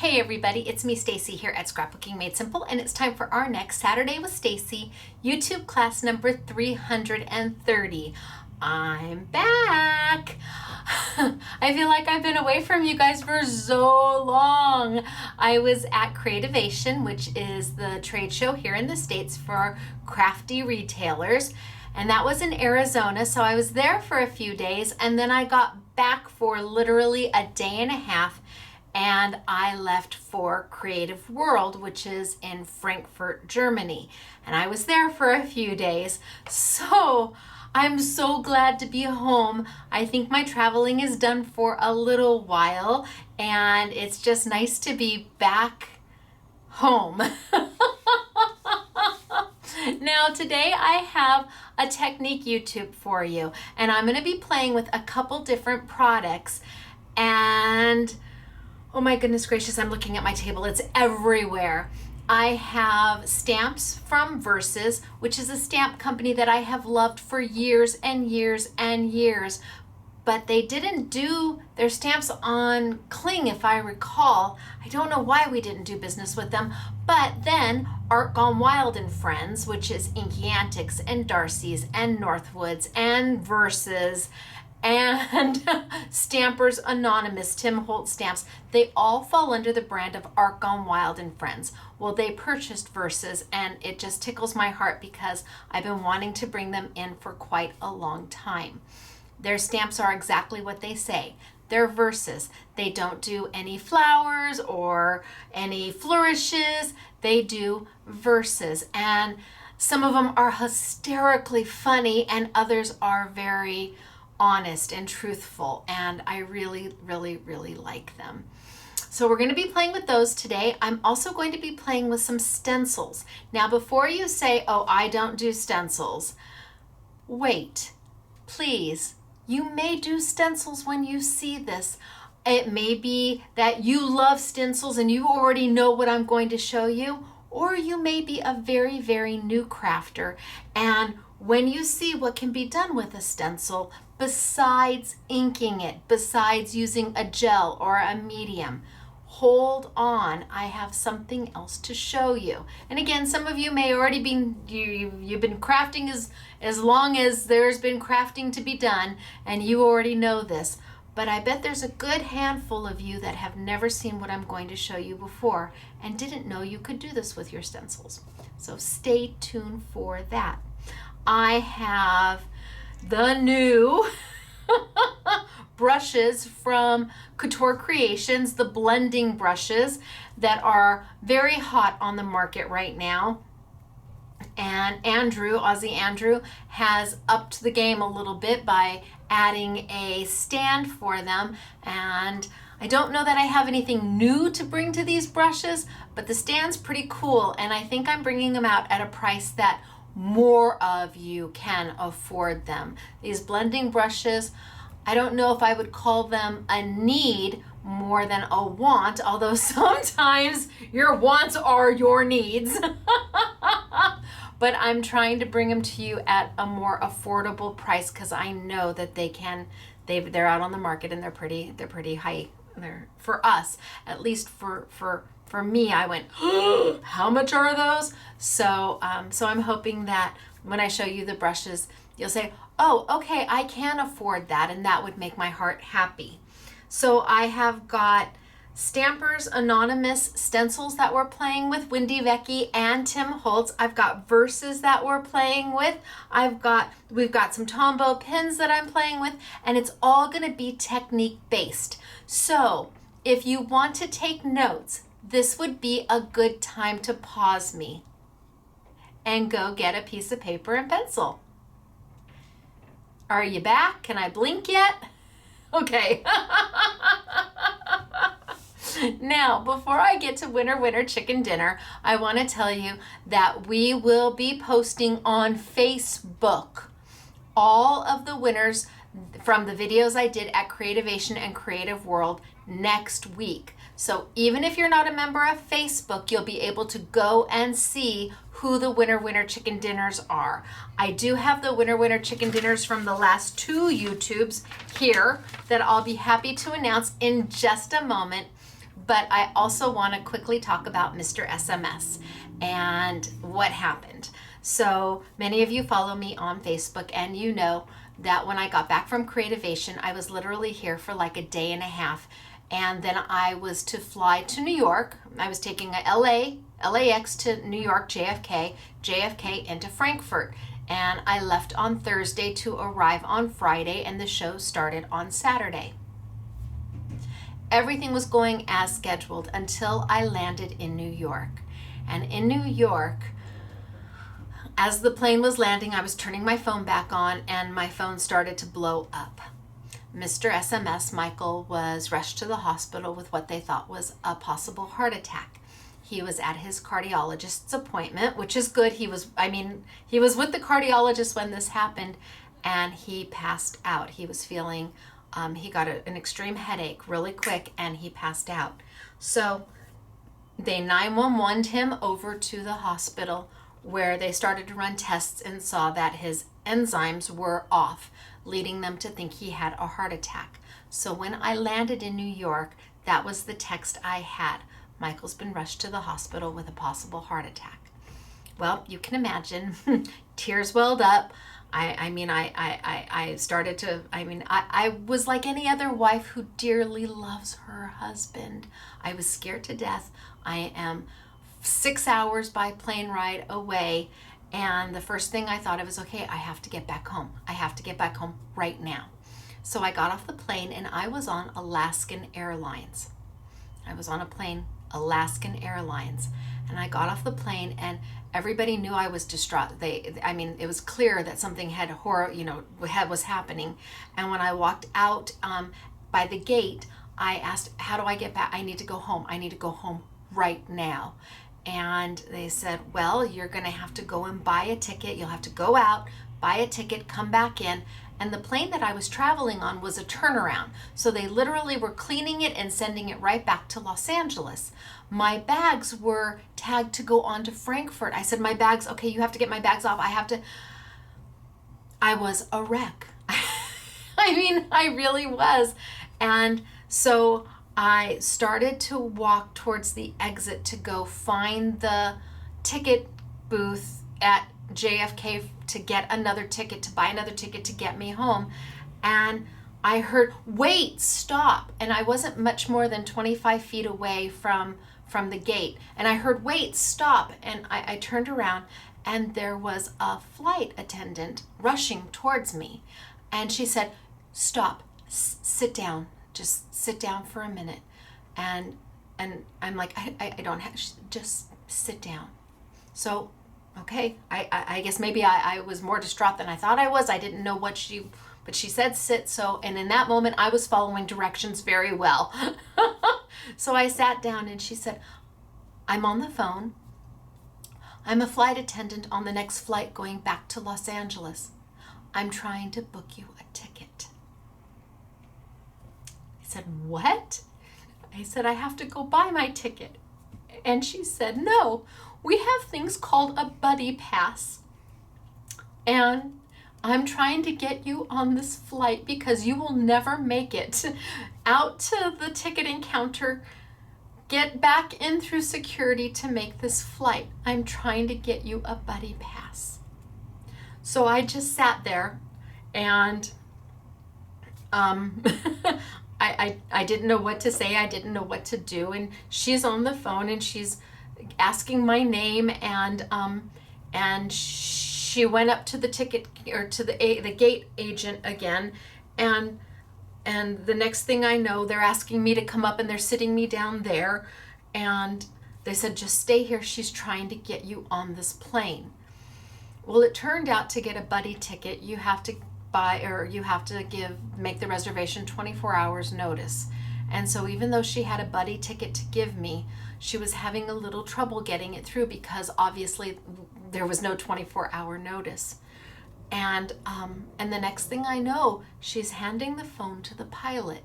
Hey everybody, it's me Stacy here at Scrapbooking Made Simple, and it's time for our next Saturday with Stacy YouTube class number 330. I'm back. I feel like I've been away from you guys for so long. I was at Creativation, which is the trade show here in the States for crafty retailers, and that was in Arizona. So I was there for a few days, and then I got back for literally a day and a half, and I left for Creative World, which is in Frankfurt, Germany. And I was there for a few days. So I'm so glad to be home. I think my traveling is done for a little while, and it's just nice to be back home. Now today I have a technique YouTube for you, and I'm going to be playing with a couple different products. And oh my goodness gracious, I'm looking at my table. It's everywhere. I have stamps from Versus, which is a stamp company that I have loved for years and years and years. But they didn't do their stamps on cling, if I recall. I don't know why we didn't do business with them. But then Art Gone Wild and Friends, which is Inky Antics and Darcy's and Northwoods and Versus and Stampers Anonymous, Tim Holtz stamps, they all fall under the brand of Art Gone Wild and Friends. Well, they purchased Versus, and it just tickles my heart because I've been wanting to bring them in for quite a long time. Their stamps are exactly what they say. They're Versus. They don't do any flowers or any flourishes. They do Versus, and some of them are hysterically funny and others are very honest and truthful, and I really like them. So we're going to be playing with those today. I'm also going to be playing with some stencils. Now before you say, oh, I don't do stencils, wait, please. You may do stencils when you see this. It may be that you love stencils and you already know what I'm going to show you, or you may be a very new crafter, and when you see what can be done with a stencil, besides inking it, besides using a gel or a medium, hold on, I have something else to show you. And again, some of you may already be, you've been crafting as long as there's been crafting to be done, and you already know this. But I bet there's a good handful of you that have never seen what I'm going to show you before and didn't know you could do this with your stencils. So stay tuned for that. I have the new brushes from Couture Creations, the blending brushes that are very hot on the market right now. And Andrew, Aussie Andrew, has upped the game a little bit by adding a stand for them. And I don't know that I have anything new to bring to these brushes, but the stand's pretty cool. And I think I'm bringing them out at a price that more of you can afford them. These blending brushes, I don't know if I would call them a need more than a want, although sometimes your wants are your needs. But I'm trying to bring them to you at a more affordable price because I know that they're out on the market and they're pretty high. They're, for us, at least for me, I went, oh, how much are those? So I'm hoping that when I show you the brushes, you'll say, oh, okay, I can afford that, and that would make my heart happy. So I have got Stampers Anonymous stencils that we're playing with, Wendy Vecchi and Tim Holtz. I've got Versus that we're playing with. We've got some Tombow pins that I'm playing with, and it's all going to be technique based. So if you want to take notes, this would be a good time to pause me and go get a piece of paper and pencil. Are you back? Can I blink yet? Okay. Now, before I get to Winner Chicken Dinner, I want to tell you that we will be posting on Facebook all of the winners from the videos I did at Creativation and Creative World next week. So even if you're not a member of Facebook, you'll be able to go and see who the Winner Chicken Dinners are. I do have the Winner Chicken Dinners from the last two YouTubes here that I'll be happy to announce in just a moment. but I also want to quickly talk about Mr. SMS and what happened. So many of you follow me on Facebook, and you know that when I got back from Creativation, I was literally here for like a day and a half. And then I was to fly to New York. I was taking a LAX to New York, JFK into Frankfurt. And I left on Thursday to arrive on Friday, and the show started on Saturday. Everything was going as scheduled until I landed in New York. And in New York, as the plane was landing, I was turning my phone back on, and my phone started to blow up. Mr. SMS, Michael, was rushed to the hospital with what they thought was a possible heart attack. He was at his cardiologist's appointment, which is good. He was with the cardiologist when this happened, and he passed out. He was feeling, he got an extreme headache really quick, and he passed out. So they 911'd him over to the hospital, where they started to run tests and saw that his enzymes were off, leading them to think he had a heart attack. So when I landed in New York, that was the text I had. Michael's been rushed to the hospital with a possible heart attack. Well, you can imagine, tears welled up. I started to, I was like any other wife who dearly loves her husband. I was scared to death. I am 6 hours by plane ride away. And the first thing I thought of is, okay, I have to get back home. I have to get back home right now. So I got off the plane, and I was on Alaskan Airlines. I was on a plane, Alaskan Airlines. And I got off the plane, and everybody knew I was distraught. It was clear that something was happening. And when I walked out by the gate, I asked, how do I get back? I need to go home. I need to go home right now. And they said, well, you're going to have to go and buy a ticket. You'll have to go out, buy a ticket, come back in. And the plane that I was traveling on was a turnaround. So they literally were cleaning it and sending it right back to Los Angeles. My bags were tagged to go on to Frankfurt. I said, my bags, okay, you have to get my bags off. I was a wreck. I really was. And so I started to walk towards the exit to go find the ticket booth at JFK to get another ticket, to buy another ticket to get me home. And I heard, wait, stop. And I wasn't much more than 25 feet away from the gate. And I heard, wait, stop. And I turned around, and there was a flight attendant rushing towards me. And she said, stop, sit down. Just sit down for a minute. And I'm like, I don't have, just sit down. So, okay, I guess maybe I was more distraught than I thought I was. I didn't know but she said sit. So, and in that moment, I was following directions very well. So I sat down, and she said, I'm on the phone. I'm a flight attendant on the next flight going back to Los Angeles. I'm trying to book you a ticket. I said, what? I said, I have to go buy my ticket. And she said, no, we have things called a buddy pass. And I'm trying to get you on this flight because you will never make it out to the ticketing counter, get back in through security to make this flight. I'm trying to get you a buddy pass. So I just sat there, and I didn't know what to say. I didn't know what to do. And she's on the phone, and she's asking my name, and she went up to the ticket, or to the gate agent again, and the next thing I know, they're asking me to come up, and they're sitting me down there, and they said, just stay here. She's trying to get you on this plane. Well, it turned out to get a buddy ticket, you have to make the reservation 24 hours notice. And so even though she had a buddy ticket to give me, she was having a little trouble getting it through because obviously there was no 24-hour notice. And the next thing I know, she's handing the phone to the pilot.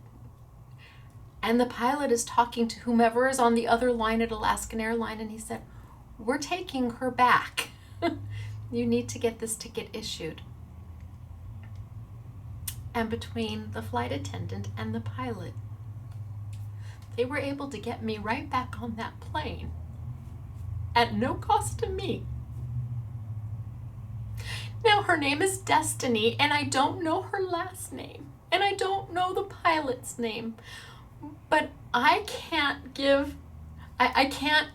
And the pilot is talking to whomever is on the other line at Alaskan Airlines, and he said, we're taking her back. You need to get this ticket issued. And between the flight attendant and the pilot, they were able to get me right back on that plane at no cost to me. Now, her name is Destiny, and I don't know her last name, and I don't know the pilot's name, but I can't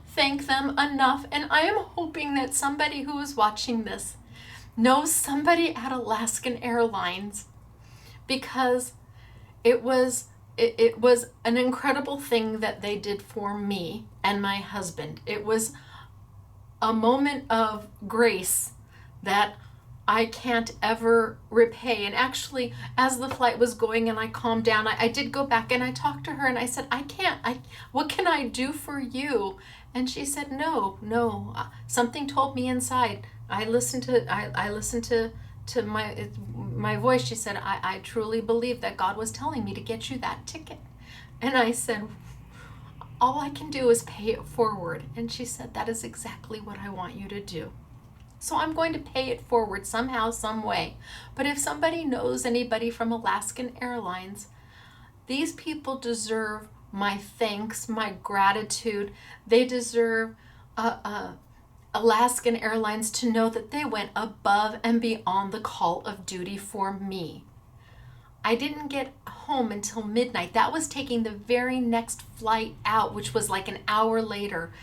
thank them enough, and I am hoping that somebody who is watching this knows somebody at Alaskan Airlines, because it was an incredible thing that they did for me and my husband. It was a moment of grace that I can't ever repay. And actually, as the flight was going and I calmed down, I did go back and I talked to her and I said, what can I do for you? And she said, no, something told me inside. I listened to my voice. She said, I truly believe that God was telling me to get you that ticket. And I said, all I can do is pay it forward. And she said, that is exactly what I want you to do. So I'm going to pay it forward somehow, some way. But if somebody knows anybody from Alaskan Airlines, these people deserve my thanks, my gratitude. They deserve Alaskan Airlines to know that they went above and beyond the call of duty for me. I didn't get home until midnight. That was taking the very next flight out, which was like an hour later.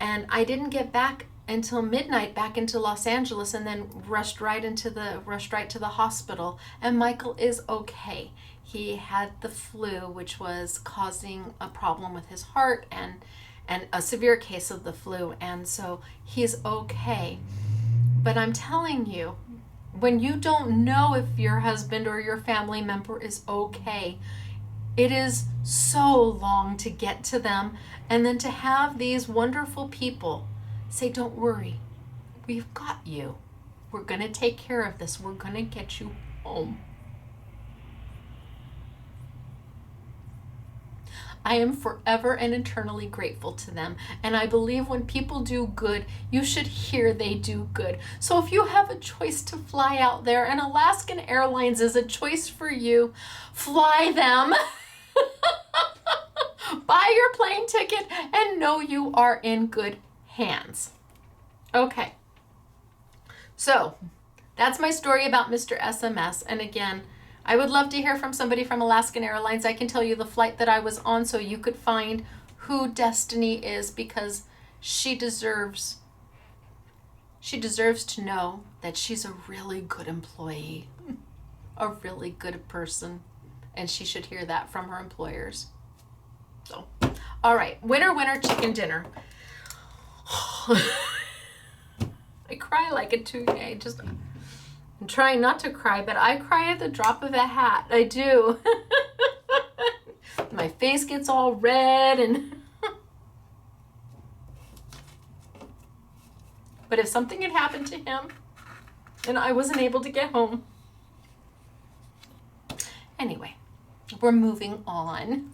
And I didn't get back until midnight back into Los Angeles, and then rushed right to the hospital. And Michael is okay. He had the flu, which was causing a problem with his heart and a severe case of the flu, and so he's okay. But I'm telling you, when you don't know if your husband or your family member is okay, it is so long to get to them, and then to have these wonderful people say, don't worry, we've got you. We're going to take care of this. We're going to get you home. I am forever and eternally grateful to them. And I believe when people do good, you should hear they do good. So if you have a choice to fly out there, and Alaskan Airlines is a choice for you, fly them. Buy your plane ticket and know you are in good hands. Okay. So that's my story about Mr. SMS. And again, I would love to hear from somebody from Alaskan Airlines. I can tell you the flight that I was on so you could find who Destiny is, because she deserves to know that she's a really good employee, a really good person, and she should hear that from her employers. So, all right, winner, chicken dinner. I cry like a I'm trying not to cry, but I cry at the drop of a hat. I do. My face gets all red and but if something had happened to him and I wasn't able to get home. Anyway, we're moving on.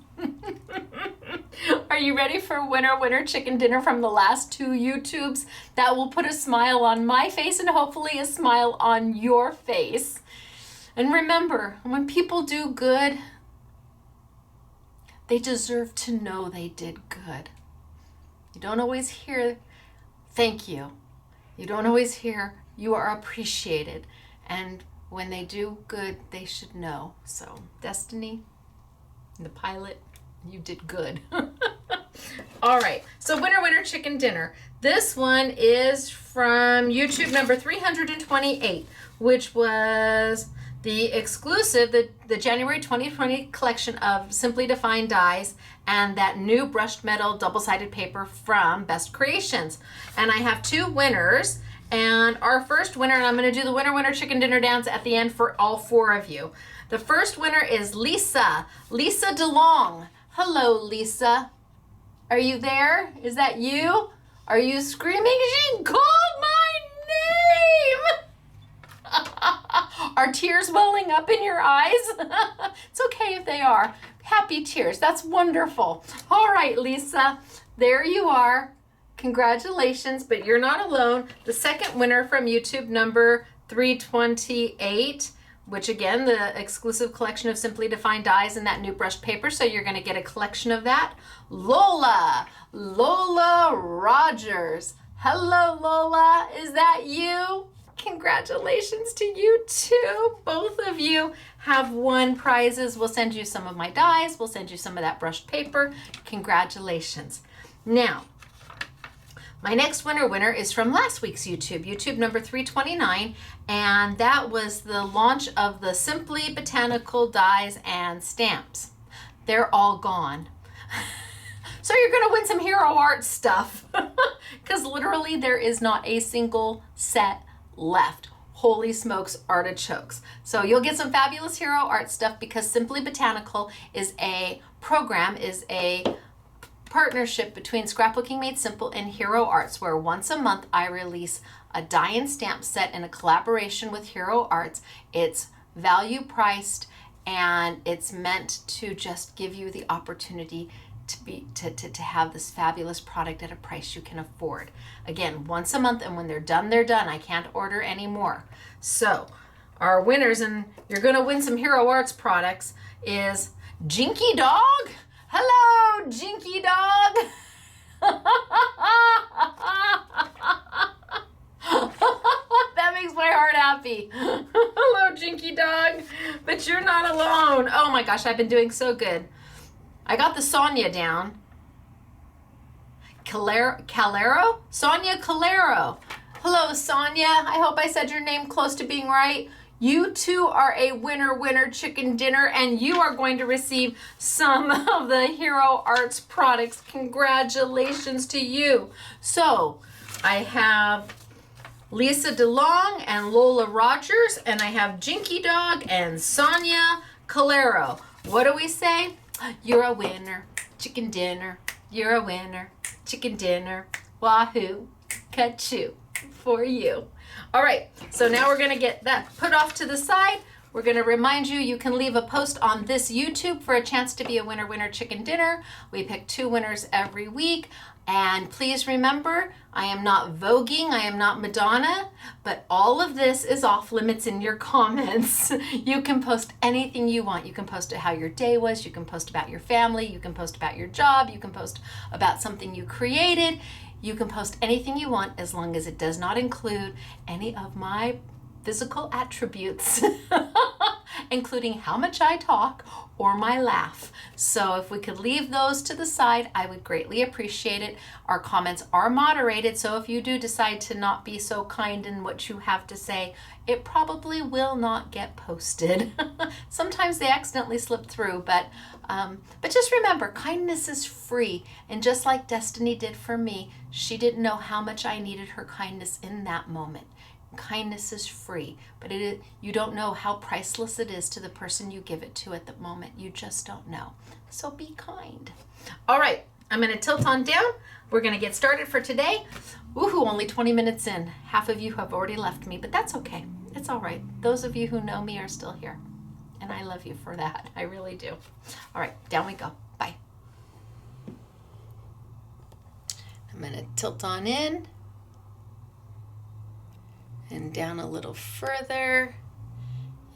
Are you ready for winner chicken dinner from the last two YouTubes? That will put a smile on my face and hopefully a smile on your face. And remember, when people do good, they deserve to know they did good. You don't always hear thank you. You don't always hear you are appreciated. And when they do good, they should know. So, Destiny, the pilot, you did good. All right, so winner chicken dinner. This one is from YouTube number 328, which was the exclusive, the January 2020 collection of Simply Defined dies and that new brushed metal double-sided paper from Best Creations. And I have two winners, and our first winner, and I'm going to do the winner chicken dinner dance at the end for all four of you. The first winner is Lisa DeLong. Hello, Lisa. Are you there? Is that you? Are you screaming? She called my name! Are tears welling up in your eyes? It's okay if they are. Happy tears. That's wonderful. All right, Lisa. There you are. Congratulations, but you're not alone. The second winner from YouTube number 328 which again, the exclusive collection of Simply Defined dies in that new brushed paper. So you're going to get a collection of that. Lola Rogers. Hello, Lola. Is that you? Congratulations to you too. Both of you have won prizes. We'll send you some of my dies. We'll send you some of that brushed paper. Congratulations. Now, my next winner is from last week's YouTube number 329, and that was the launch of the Simply Botanical dies and stamps. They're all gone. So you're gonna win some Hero Art stuff because literally there is not a single set left. Holy smokes, artichokes. So you'll get some fabulous Hero Art stuff because Simply Botanical is a program, is a partnership between Scrapbooking Made Simple and Hero Arts, where once a month I release a die and stamp set in a collaboration with Hero Arts. It's value priced and it's meant to just give you the opportunity to have this fabulous product at a price you can afford. Again, once a month, and when they're done, they're done. I can't order any more. So our winners, and you're gonna win some Hero Arts products, is Jinky Dog. Hello, Jinky Dog. That makes my heart happy. Hello, Jinky Dog. But you're not alone. Oh my gosh, I've been doing so good. I got the Sonia down. Calero? Sonia Calero. Hello, Sonia. I hope I said your name close to being right. You too are a winner chicken dinner, and you are going to receive some of the Hero Arts products. Congratulations to you. So I have Lisa DeLong and Lola Rogers, and I have Jinky Dog and Sonia Calero. What do we say? You're a winner, chicken dinner. You're a winner, chicken dinner. Wahoo, ka-choo for you. All right, so now we're gonna get that put off to the side. We're gonna remind you, you can leave a post on this YouTube for a chance to be a winner chicken dinner. We pick 2 winners every week. And please remember, I am not voguing, I am not Madonna, but all of this is off limits in your comments. You can post anything you want. You can post how your day was, you can post about your family, you can post about your job, you can post about something you created. You can post anything you want as long as it does not include any of my physical attributes, including how much I talk or my laugh. So if we could leave those to the side, I would greatly appreciate it. Our comments are moderated, so if you do decide to not be so kind in what you have to say, it probably will not get posted. Sometimes they accidentally slip through, but just remember, kindness is free. And just like Destiny did for me, she didn't know how much I needed her kindness in that moment. Kindness is free, but you don't know how priceless it is to the person you give it to at the moment. You just don't know. So be kind. All right, I'm going to tilt on down. We're going to get started for today. Woohoo, only 20 minutes in. Half of you have already left me, but that's okay. It's all right. Those of you who know me are still here, and I love you for that. I really do. All right, down we go. Bye. I'm going to tilt on in. And down a little further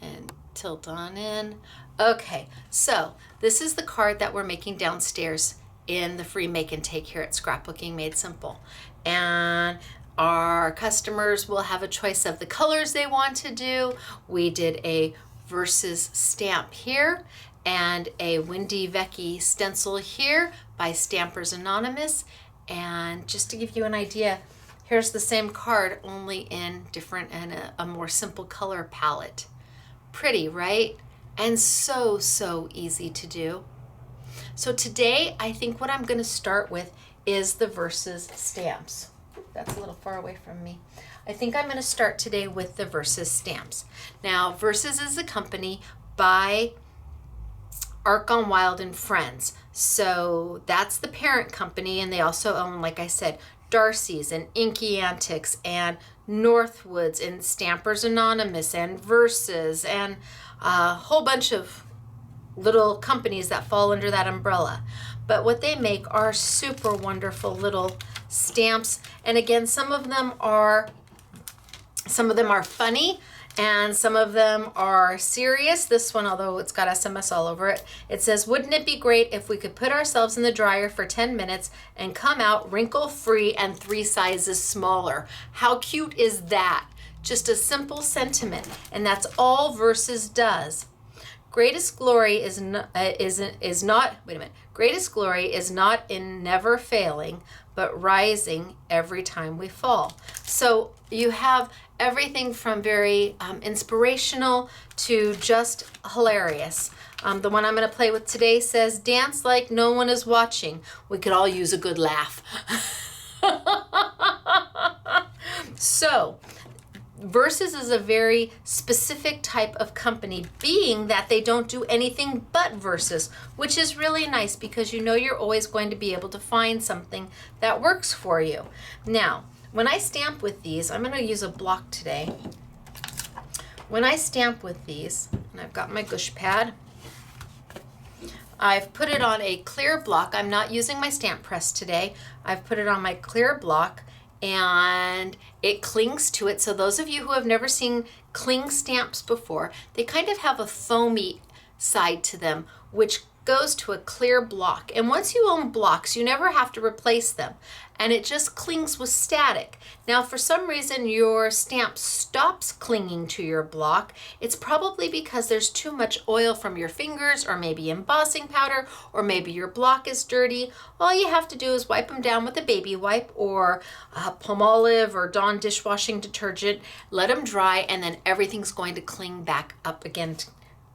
and tilt on in. Okay, so this is the card that we're making downstairs in the free make and take here at Scrapbooking Made Simple. And our customers will have a choice of the colors they want to do. We did a versus stamp here and a Wendy Vecchi stencil here by Stampers Anonymous. And just to give you an idea, here's the same card, only in different and a more simple color palette. Pretty, right? And so easy to do. So today, I think what I'm going to start with is the versus stamps. That's a little far away from me. I think I'm going to start today with the versus stamps. Now, Versus is a company by Arc on Wild and Friends. So that's the parent company, and they also own, like I said, Darcy's and Inky Antics and Northwoods and Stampers Anonymous and Versus and a whole bunch of little companies that fall under that umbrella. But what they make are super wonderful little stamps. And again, some of them are funny And some of them are serious. This one, although it's got SMS all over it, it says, wouldn't it be great if we could put ourselves in the dryer for 10 minutes and come out wrinkle-free and 3 sizes smaller? How cute is that? Just a simple sentiment, and that's all Versus does. Greatest glory is not, Greatest glory is not in never failing, but rising every time we fall. So you have everything from very inspirational to just hilarious. The one I'm going to play with today says, dance like no one is watching. We could all use a good laugh. So, Versus is a very specific type of company, being that they don't do anything but Versus, which is really nice because you know you're always going to be able to find something that works for you. Now, when I stamp with these, I'm going to use a block today. When I stamp with these, and I've got my gush pad, I've put it on a clear block. I'm not using my stamp press today. I've put it on my clear block, and it clings to it. So those of you who have never seen cling stamps before, they kind of have a foamy side to them, which goes to a clear block. And once you own blocks, you never have to replace them. And it just clings with static. Now, for some reason, your stamp stops clinging to your block. It's probably because there's too much oil from your fingers, or maybe embossing powder, or maybe your block is dirty. All you have to do is wipe them down with a baby wipe or Palmolive or Dawn dishwashing detergent, let them dry, and then everything's going to cling back up again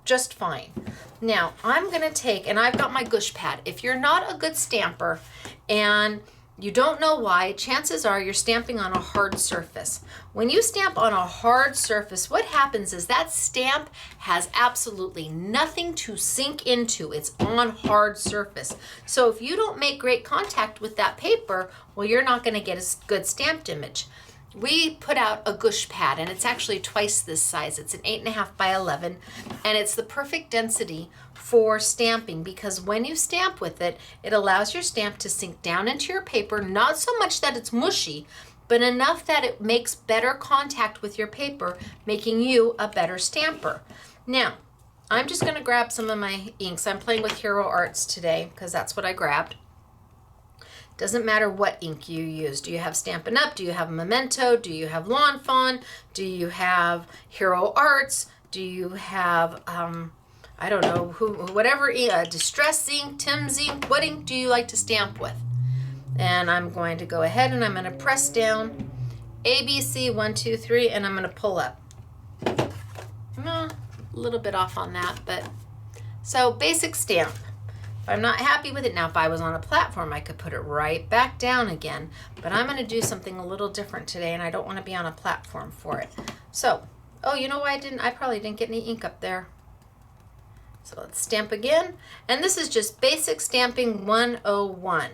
just fine. Now, I'm going to take, and I've got my gush pad. If you're not a good stamper and you don't know why, chances are you're stamping on a hard surface. When you stamp on a hard surface, what happens is that stamp has absolutely nothing to sink into. It's on hard surface. So if you don't make great contact with that paper, well, you're not going to get a good stamped image. We put out a gush pad, and it's actually twice this size. It's an 8.5 by 11, and it's the perfect density for stamping, because when you stamp with it, it allows your stamp to sink down into your paper, not so much that it's mushy, but enough that it makes better contact with your paper, making you a better stamper. Now, I'm just going to grab some of my inks. I'm playing with Hero Arts today because that's what I grabbed. Doesn't matter what ink you use. Do you have Stampin' Up? Do you have Memento? Do you have Lawn Fawn? Do you have Hero Arts? Do you have, I don't know, whatever, Distress ink, Tim's ink? What ink do you like to stamp with? And I'm going to go ahead and I'm going to press down ABC 1, 2, 3, and I'm going to pull up. A little bit off on that, but so basic stamp. If I'm not happy with it, now if I was on a platform, I could put it right back down again, but I'm going to do something a little different today, and I don't want to be on a platform for it. So, oh, you know why I probably didn't get any ink up there. So let's stamp again, and this is just basic stamping 101.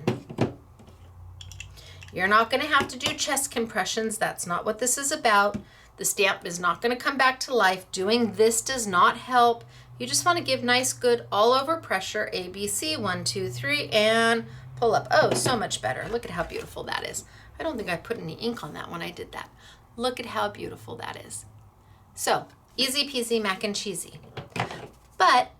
You're not going to have to do chest compressions. That's not what this is about. The stamp is not going to come back to life. Doing this does not help. You just want to give nice, good, all over pressure. ABC, 1, 2, 3, and pull up. Oh, so much better. Look at how beautiful that is. I don't think I put any ink on that when I did that. Look at how beautiful that is. So, easy peasy mac and cheesy. But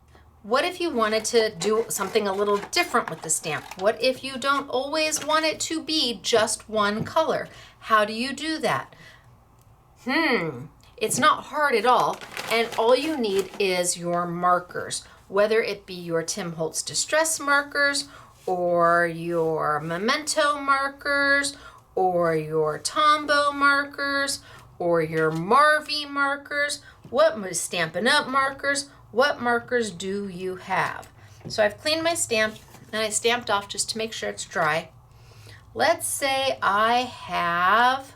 what if you wanted to do something a little different with the stamp? What if you don't always want it to be just one color? How do you do that? It's not hard at all, and all you need is your markers, whether it be your Tim Holtz Distress markers, or your Memento markers, or your Tombow markers, or your Marvy markers. What was Stampin' Up markers? What markers do you have? So I've cleaned my stamp, and I stamped off just to make sure it's dry. Let's say I have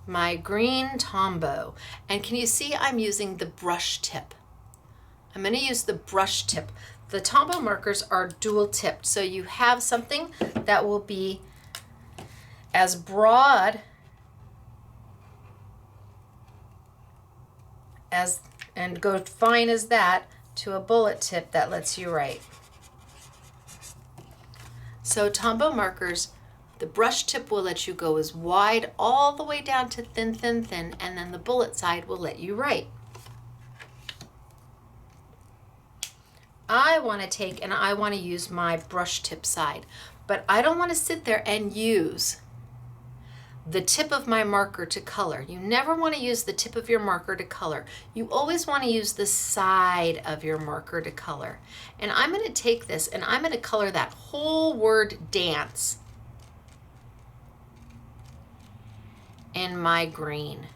my green Tombow, and can you see I'm using the brush tip? I'm going to use the brush tip. The Tombow markers are dual tipped, so you have something that will be as broad as and go fine as that to a bullet tip that lets you write. So Tombow markers The brush tip will let you go as wide all the way down to thin, thin, thin, and then the bullet side will let you write. I want to take and I want to use my brush tip side, but I don't want to sit there and use the tip of my marker to color. You never want to use the tip of your marker to color. You always want to use the side of your marker to color. And I'm going to take this and I'm going to color that whole word dance in my green.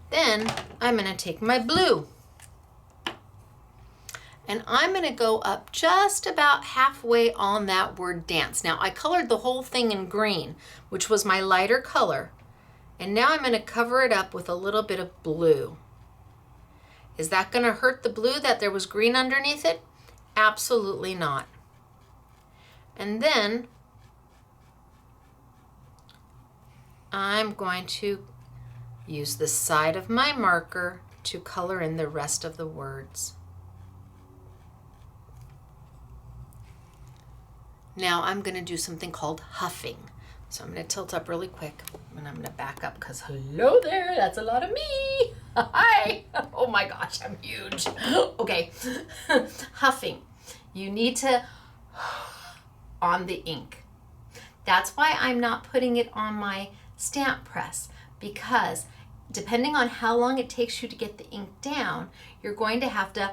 Then I'm going to take my blue and I'm going to go up just about halfway on that word dance. Now I colored the whole thing in green, which was my lighter color, and now I'm going to cover it up with a little bit of blue. Is that going to hurt the blue that there was green underneath it? Absolutely not. And then I'm going to use the side of my marker to color in the rest of the words. Now I'm going to do something called huffing. So I'm going to tilt up really quick and I'm going to back up because hello there, that's a lot of me. Hi. Oh my gosh, I'm huge. Okay. Huffing. You need to on the ink. That's why I'm not putting it on my stamp press, because depending on how long it takes you to get the ink down, you're going to have to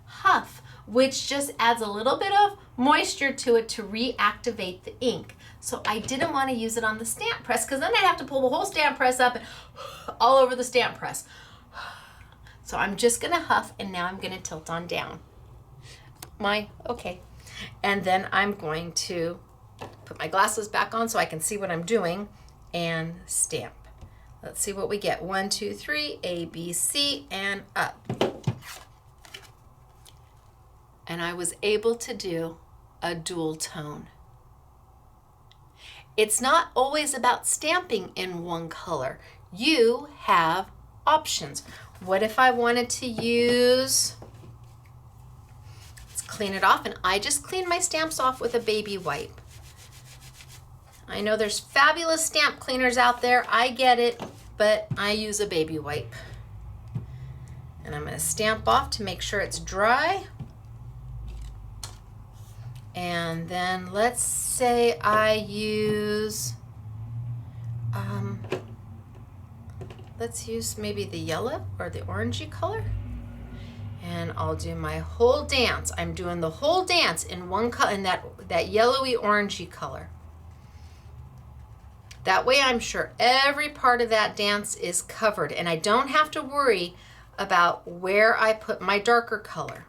huff, which just adds a little bit of moisture to it to reactivate the ink. So I didn't want to use it on the stamp press because then I'd have to pull the whole stamp press up and all over the stamp press. So I'm just going to huff and now I'm going to tilt on down. Okay. And then I'm going to put my glasses back on so I can see what I'm doing and stamp. Let's see what we get. 1, 2, 3, A, B, C, and up. And I was able to do a dual tone. It's not always about stamping in one color. You have options. What if I wanted to use, let's clean it off, and I just clean my stamps off with a baby wipe. I know there's fabulous stamp cleaners out there, I get it, but I use a baby wipe. And I'm going to stamp off to make sure it's dry. And then let's say I use, let's use maybe the yellow or the orangey color. And I'll do my whole dance. I'm doing the whole dance in one color, in that yellowy orangey color. That way I'm sure every part of that dance is covered and I don't have to worry about where I put my darker color.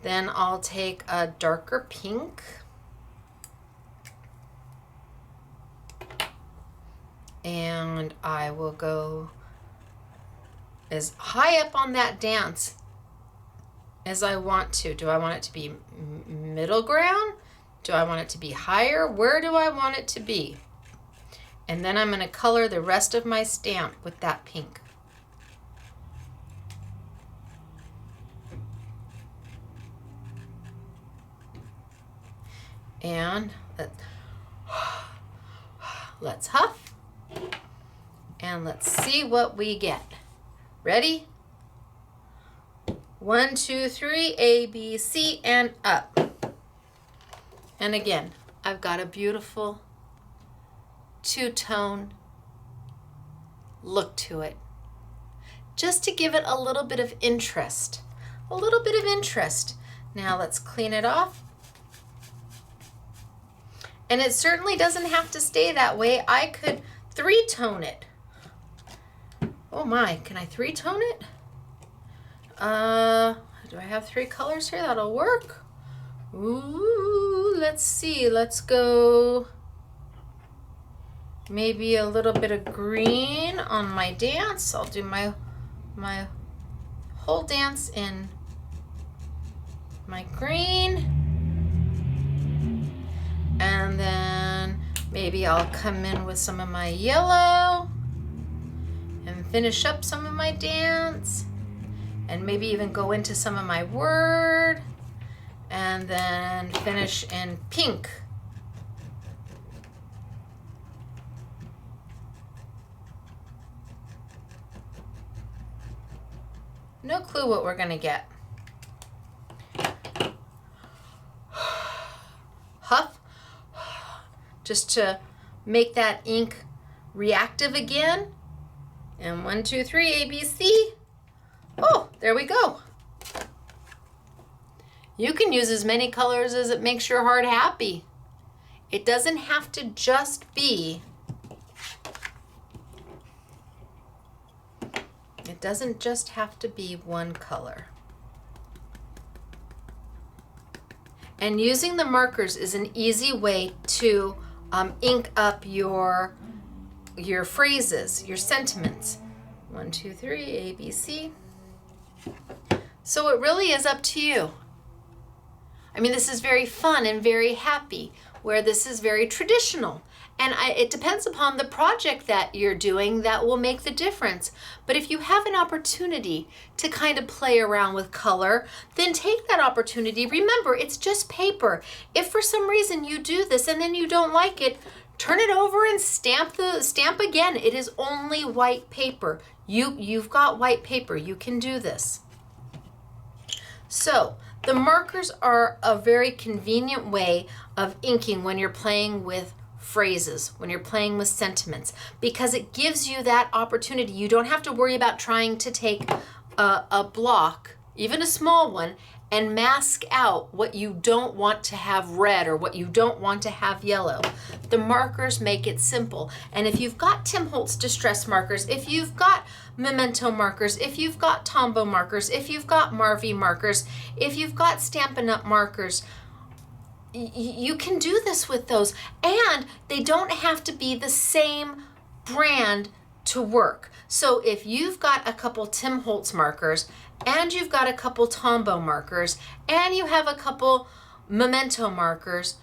Then I'll take a darker pink and I will go as high up on that dance as I want to. Do I want it to be middle ground? Do I want it to be higher? Where do I want it to be? And then I'm going to color the rest of my stamp with that pink. And let's huff and let's see what we get. Ready? 1, 2, 3, A, B, C, and up. And again, I've got a beautiful two-tone look to it, just to give it a little bit of interest. A little bit of interest. Now let's clean it off. And it certainly doesn't have to stay that way. I could three-tone it. Oh my, can I three-tone it? Do I have 3 colors here? That'll work. Ooh, let's see. Let's go maybe a little bit of green on my dance. I'll do my whole dance in my green. And then maybe I'll come in with some of my yellow and finish up some of my dance and maybe even go into some of my word. and then finish in pink. No clue what we're gonna get. Huff, just to make that ink reactive again. And 1, 2, 3, ABC. Oh, there we go. You can use as many colors as it makes your heart happy. It doesn't have to just be, one color. And using the markers is an easy way to ink up your phrases, your sentiments. 1, 2, 3, ABC. So it really is up to you. I mean, this is very fun and very happy, where this is very traditional. And it depends upon the project that you're doing that will make the difference. But if you have an opportunity to kind of play around with color, then take that opportunity. Remember, it's just paper. If for some reason you do this and then you don't like it, turn it over and stamp again. It is only white paper. You've got white paper. You can do this. So the markers are a very convenient way of inking when you're playing with phrases, when you're playing with sentiments, because it gives you that opportunity. You don't have to worry about trying to take a block, even a small one, and mask out what you don't want to have red or what you don't want to have yellow. The markers make it simple. And if you've got Tim Holtz distress markers, if you've got Memento markers, if you've got Tombow markers, if you've got Marvy markers, if you've got Stampin' Up markers, you can do this with those. And they don't have to be the same brand to work. So if you've got a couple Tim Holtz markers and you've got a couple Tombow markers and you have a couple Memento markers,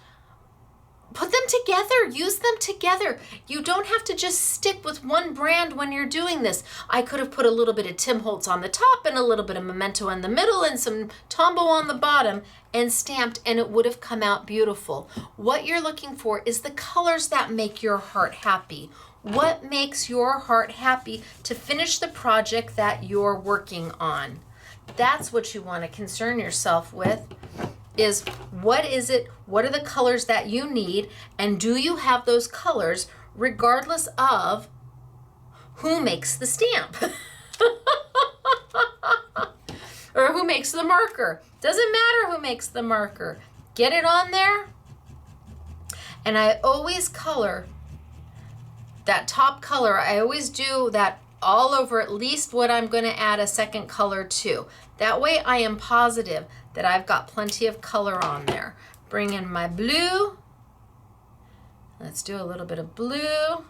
put them together, use them together. You don't have to just stick with one brand when you're doing this. I could have put a little bit of Tim Holtz on the top and a little bit of Memento in the middle and some Tombow on the bottom and stamped, and it would have come out beautiful. What you're looking for is the colors that make your heart happy. What makes your heart happy to finish the project that you're working on? That's what you want to concern yourself with, is what is it, what are the colors that you need, and do you have those colors regardless of who makes the stamp or who makes the marker. Doesn't matter who makes the marker. Get it on there. And I always color that top color. I always do that all over at least what I'm going to add a second color to. That way I am positive that I've got plenty of color on there. Bring in my blue. Let's do a little bit of blue.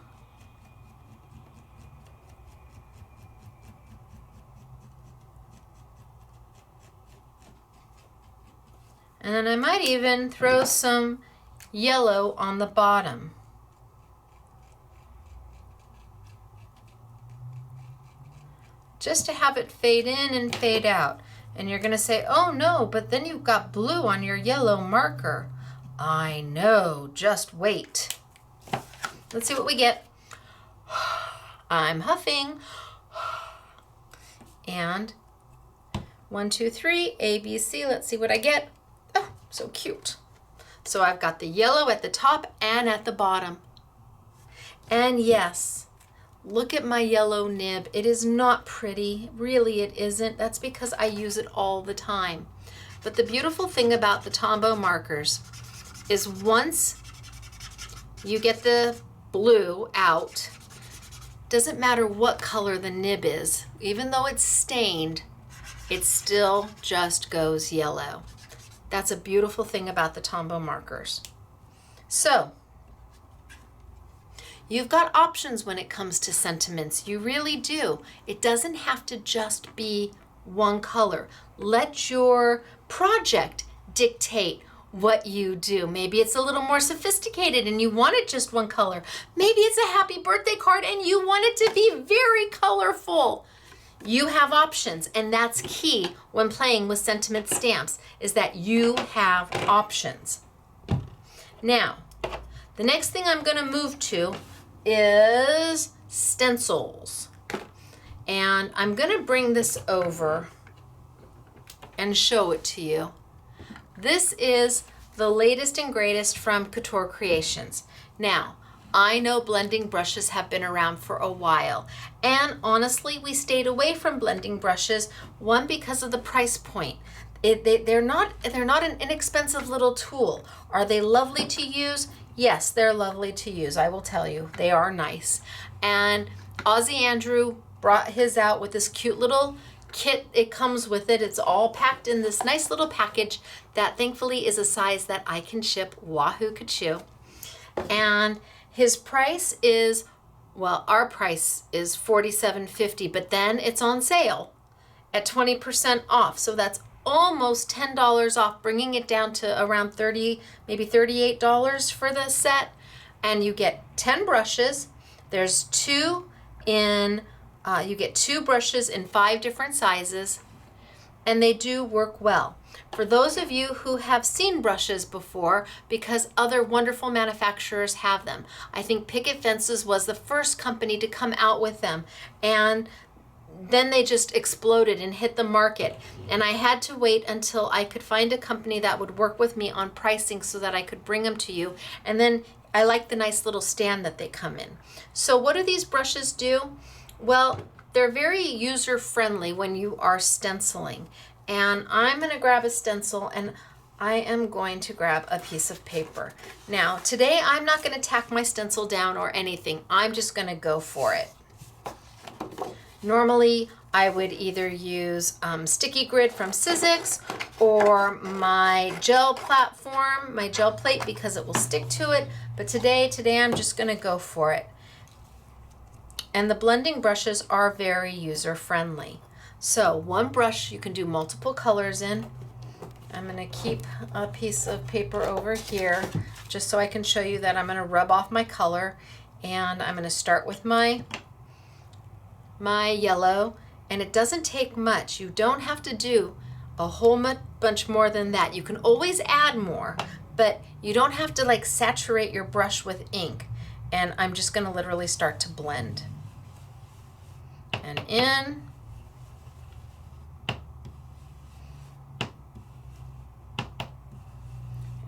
And then I might even throw some yellow on the bottom. Just to have it fade in and fade out. And you're going to say, oh no, but then you've got blue on your yellow marker. I know, just wait. Let's see what we get. I'm huffing. And 1, 2, 3, A, B, C. Let's see what I get. Oh, so cute. So I've got the yellow at the top and at the bottom. And yes, look at my yellow nib. It is not pretty. Really, it isn't. That's because I use it all the time. But the beautiful thing about the Tombow markers is once you get the blue out, doesn't matter what color the nib is, even though it's stained, it still just goes yellow. That's a beautiful thing about the Tombow markers. So, you've got options when it comes to sentiments. You really do. It doesn't have to just be one color. Let your project dictate what you do. Maybe it's a little more sophisticated and you want it just one color. Maybe it's a happy birthday card and you want it to be very colorful. You have options, and that's key when playing with sentiment stamps, is that you have options. Now, the next thing I'm going to move to is stencils. And I'm going to bring this over and show it to you. This is the latest and greatest from Couture Creations. Now, I know blending brushes have been around for a while, and honestly, we stayed away from blending brushes, one, because of the price point. They're not an inexpensive little tool. Are they lovely to use? Yes, they're lovely to use. I will tell you, they are nice. And Ozzy Andrew brought his out with this cute little kit. It comes with it. It's all packed in this nice little package that thankfully is a size that I can ship. Wahoo Kachoo. And his price is, well, our price is $47.50, but then it's on sale at 20% off. So that's almost $10 off, bringing it down to around $30, maybe $38 for the set. And you get 10 brushes. There's you get 2 brushes in 5 different sizes, and they do work well. For those of you who have seen brushes before, because other wonderful manufacturers have them, I think Picket Fences was the first company to come out with them, and then they just exploded and hit the market. And I had to wait until I could find a company that would work with me on pricing so that I could bring them to you. And then I like the nice little stand that they come in. So what do these brushes do? Well, they're very user-friendly when you are stenciling. And I'm going to grab a stencil, and I am going to grab a piece of paper. Now, today I'm not going to tack my stencil down or anything. I'm just going to go for it. Normally, I would either use sticky grid from Sizzix or my gel platform, my gel plate, because it will stick to it. But today I'm just going to go for it. And the blending brushes are very user-friendly. So one brush you can do multiple colors in. I'm going to keep a piece of paper over here just so I can show you that I'm going to rub off my color. And I'm going to start with my yellow. And it doesn't take much. You don't have to do a whole bunch more than that. You can always add more, but you don't have to like saturate your brush with ink. And I'm just going to literally start to blend. And in.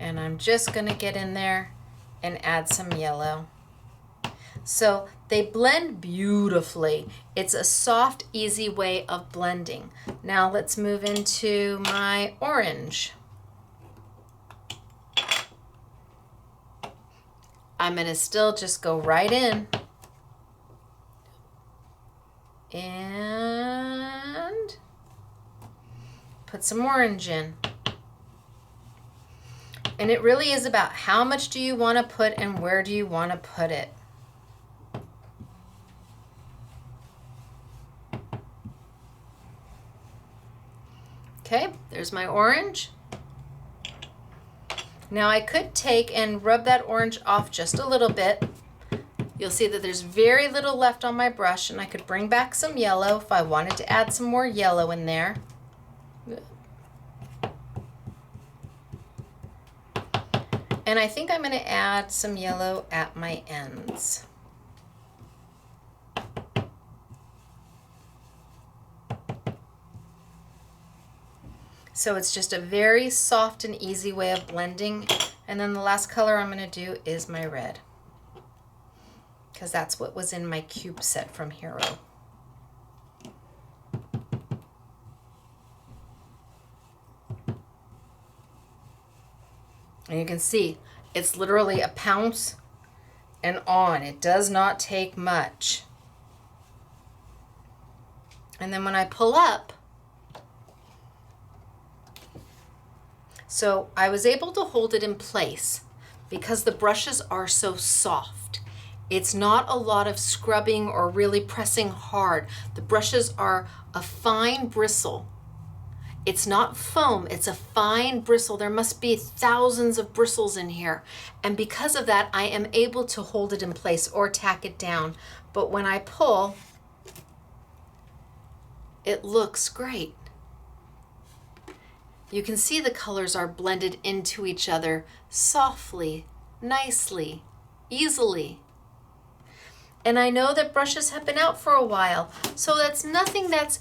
And I'm just going to get in there and add some yellow. So they blend beautifully. It's a soft, easy way of blending. Now let's move into my orange. I'm going to still just go right in. And put some orange in. And it really is about how much do you want to put and where do you want to put it. Okay, there's my orange. Now I could take and rub that orange off just a little bit. You'll see that there's very little left on my brush, and I could bring back some yellow if I wanted to add some more yellow in there. And I think I'm going to add some yellow at my ends. So it's just a very soft and easy way of blending. And then the last color I'm going to do is my red, because that's what was in my cube set from Hero. And you can see it's literally a pounce and on. It does not take much. And then when I pull up, so I was able to hold it in place because the brushes are so soft. It's not a lot of scrubbing or really pressing hard. The brushes are a fine bristle. It's not foam, it's a fine bristle. There must be thousands of bristles in here. And because of that, I am able to hold it in place or tack it down. But when I pull, it looks great. You can see the colors are blended into each other softly, nicely, easily. And I know that brushes have been out for a while, so that's nothing that's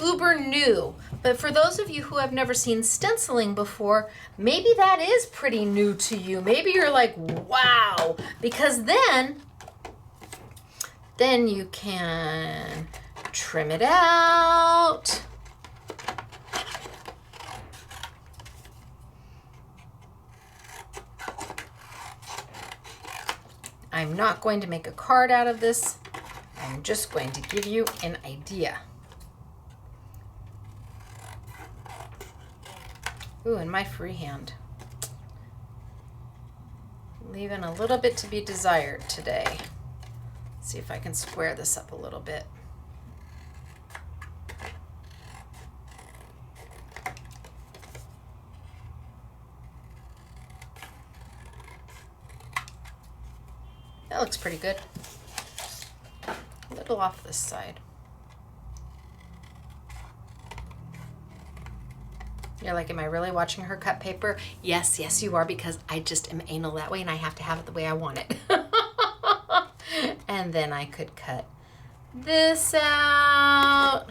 uber new. But for those of you who have never seen stenciling before, maybe that is pretty new to you. Maybe you're like, wow, because then you can trim it out. I'm not going to make a card out of this. I'm just going to give you an idea. Ooh, and my freehand. Leaving a little bit to be desired today. Let's see if I can square this up a little bit. That looks pretty good. A little off this side. You're like, am I really watching her cut paper? Yes, yes you are, because I just am anal that way and I have to have it the way I want it. And then I could cut this out.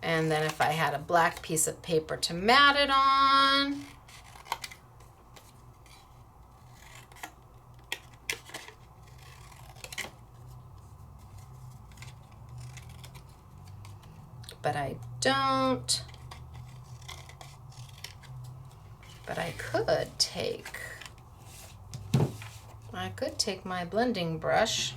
And then if I had a black piece of paper to mat it on. But I don't. But I could take my blending brush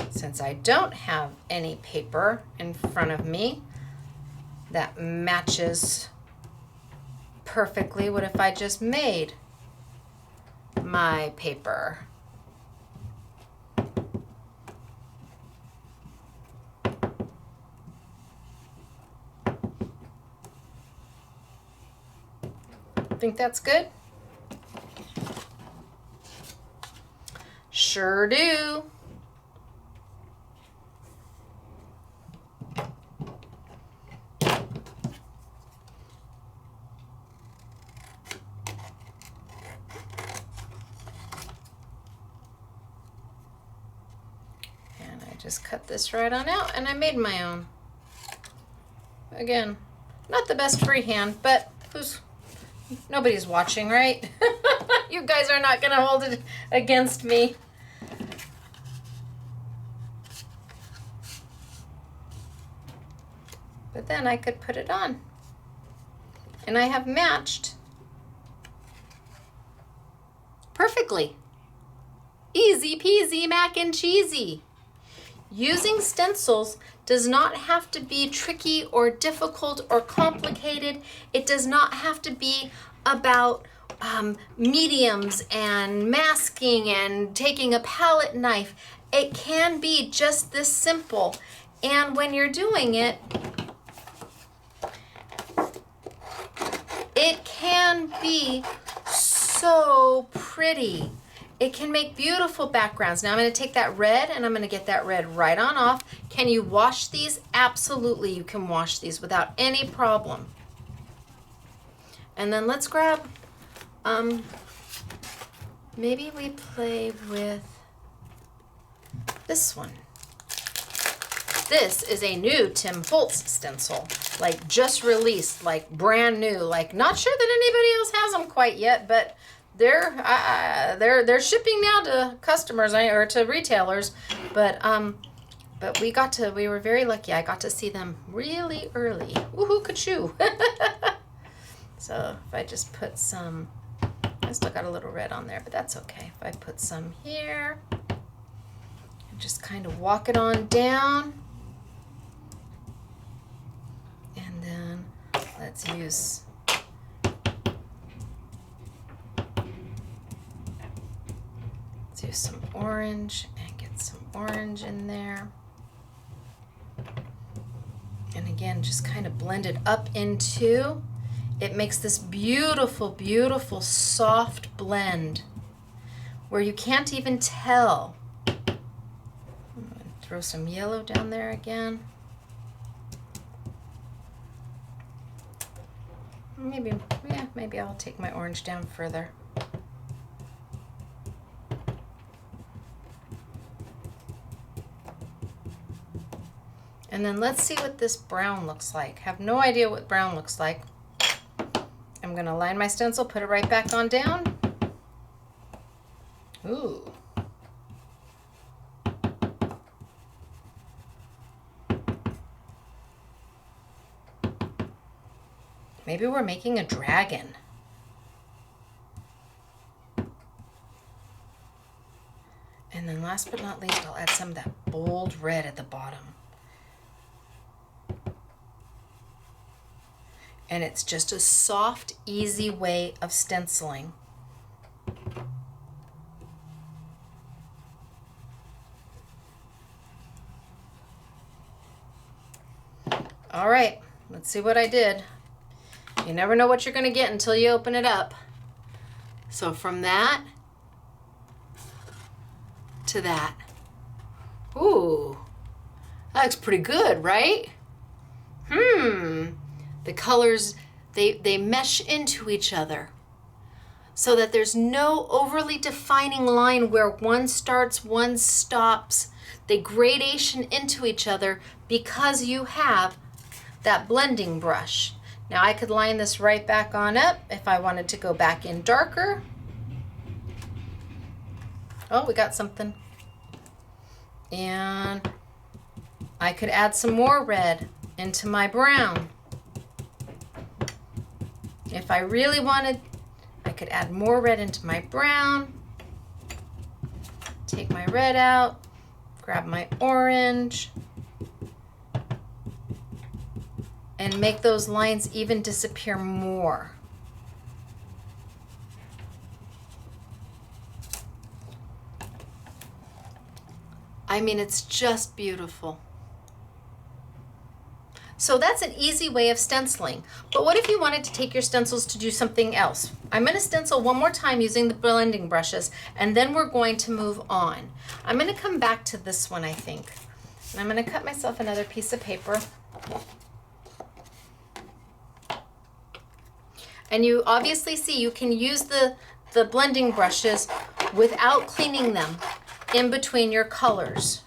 since I don't have any paper in front of me that matches perfectly. What if I just made my paper? Think that's good? Sure do. Just cut this right on out, and I made my own. Again, not the best freehand, but nobody's watching, right? You guys are not gonna hold it against me. But then I could put it on. And I have matched perfectly. Easy peasy mac and cheesy. Using stencils does not have to be tricky or difficult or complicated. It does not have to be about mediums and masking and taking a palette knife. It can be just this simple. And when you're doing it, it can be so pretty. It can make beautiful backgrounds. Now I'm going to take that red and I'm going to get that red right on off. Can you wash these? Absolutely, you can wash these without any problem. And then let's grab, maybe we play with this one. This is a new Tim Holtz stencil, like just released, like brand new, like not sure that anybody else has them quite yet, but they're shipping now to customers or to retailers, but we were very lucky. I got to see them really early. Woohoo, ka-choo. So if I just put some, I still got a little red on there, but that's okay. If I put some here, and just kind of walk it on down, and then let's use some orange and get some orange in there. And again, again, just kind of blend it up into, it makes this beautiful, beautiful, soft blend where you can't even tell. I'm going to throw some yellow down there again. Maybe I'll take my orange down further. And then let's see what this brown looks like. Have no idea what brown looks like. I'm going to line my stencil, put it right back on down. Ooh. Maybe we're making a dragon. And then last but not least, I'll add some of that bold red at the bottom. And it's just a soft, easy way of stenciling. All right, let's see what I did. You never know what you're going to get until you open it up. So from that to that. Ooh, that looks pretty good, right? The colors, they mesh into each other so that there's no overly defining line where one starts, one stops. They gradation into each other because you have that blending brush. Now I could line this right back on up if I wanted to go back in darker. Oh, we got something. And I could add some more red into my brown. If I really wanted, I could add more red into my brown. Take my red out, grab my orange, and make those lines even disappear more. I mean, it's just beautiful. So that's an easy way of stenciling. But what if you wanted to take your stencils to do something else? I'm going to stencil one more time using the blending brushes, and then we're going to move on. I'm going to come back to this one, I think. And I'm going to cut myself another piece of paper. And you obviously see you can use the blending brushes without cleaning them in between your colors.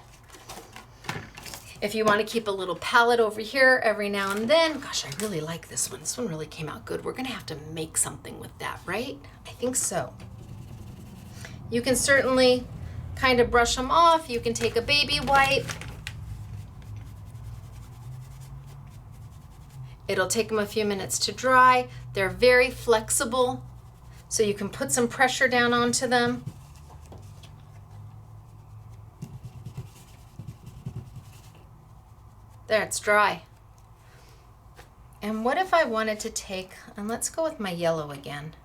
If you want to keep a little palette over here every now and then, gosh, I really like this one. This one really came out good. We're going to have to make something with that, right? I think so. You can certainly kind of brush them off. You can take a baby wipe. It'll take them a few minutes to dry. They're very flexible, so you can put some pressure down onto them. There, it's dry. And what if I wanted to take, and let's go with my yellow again.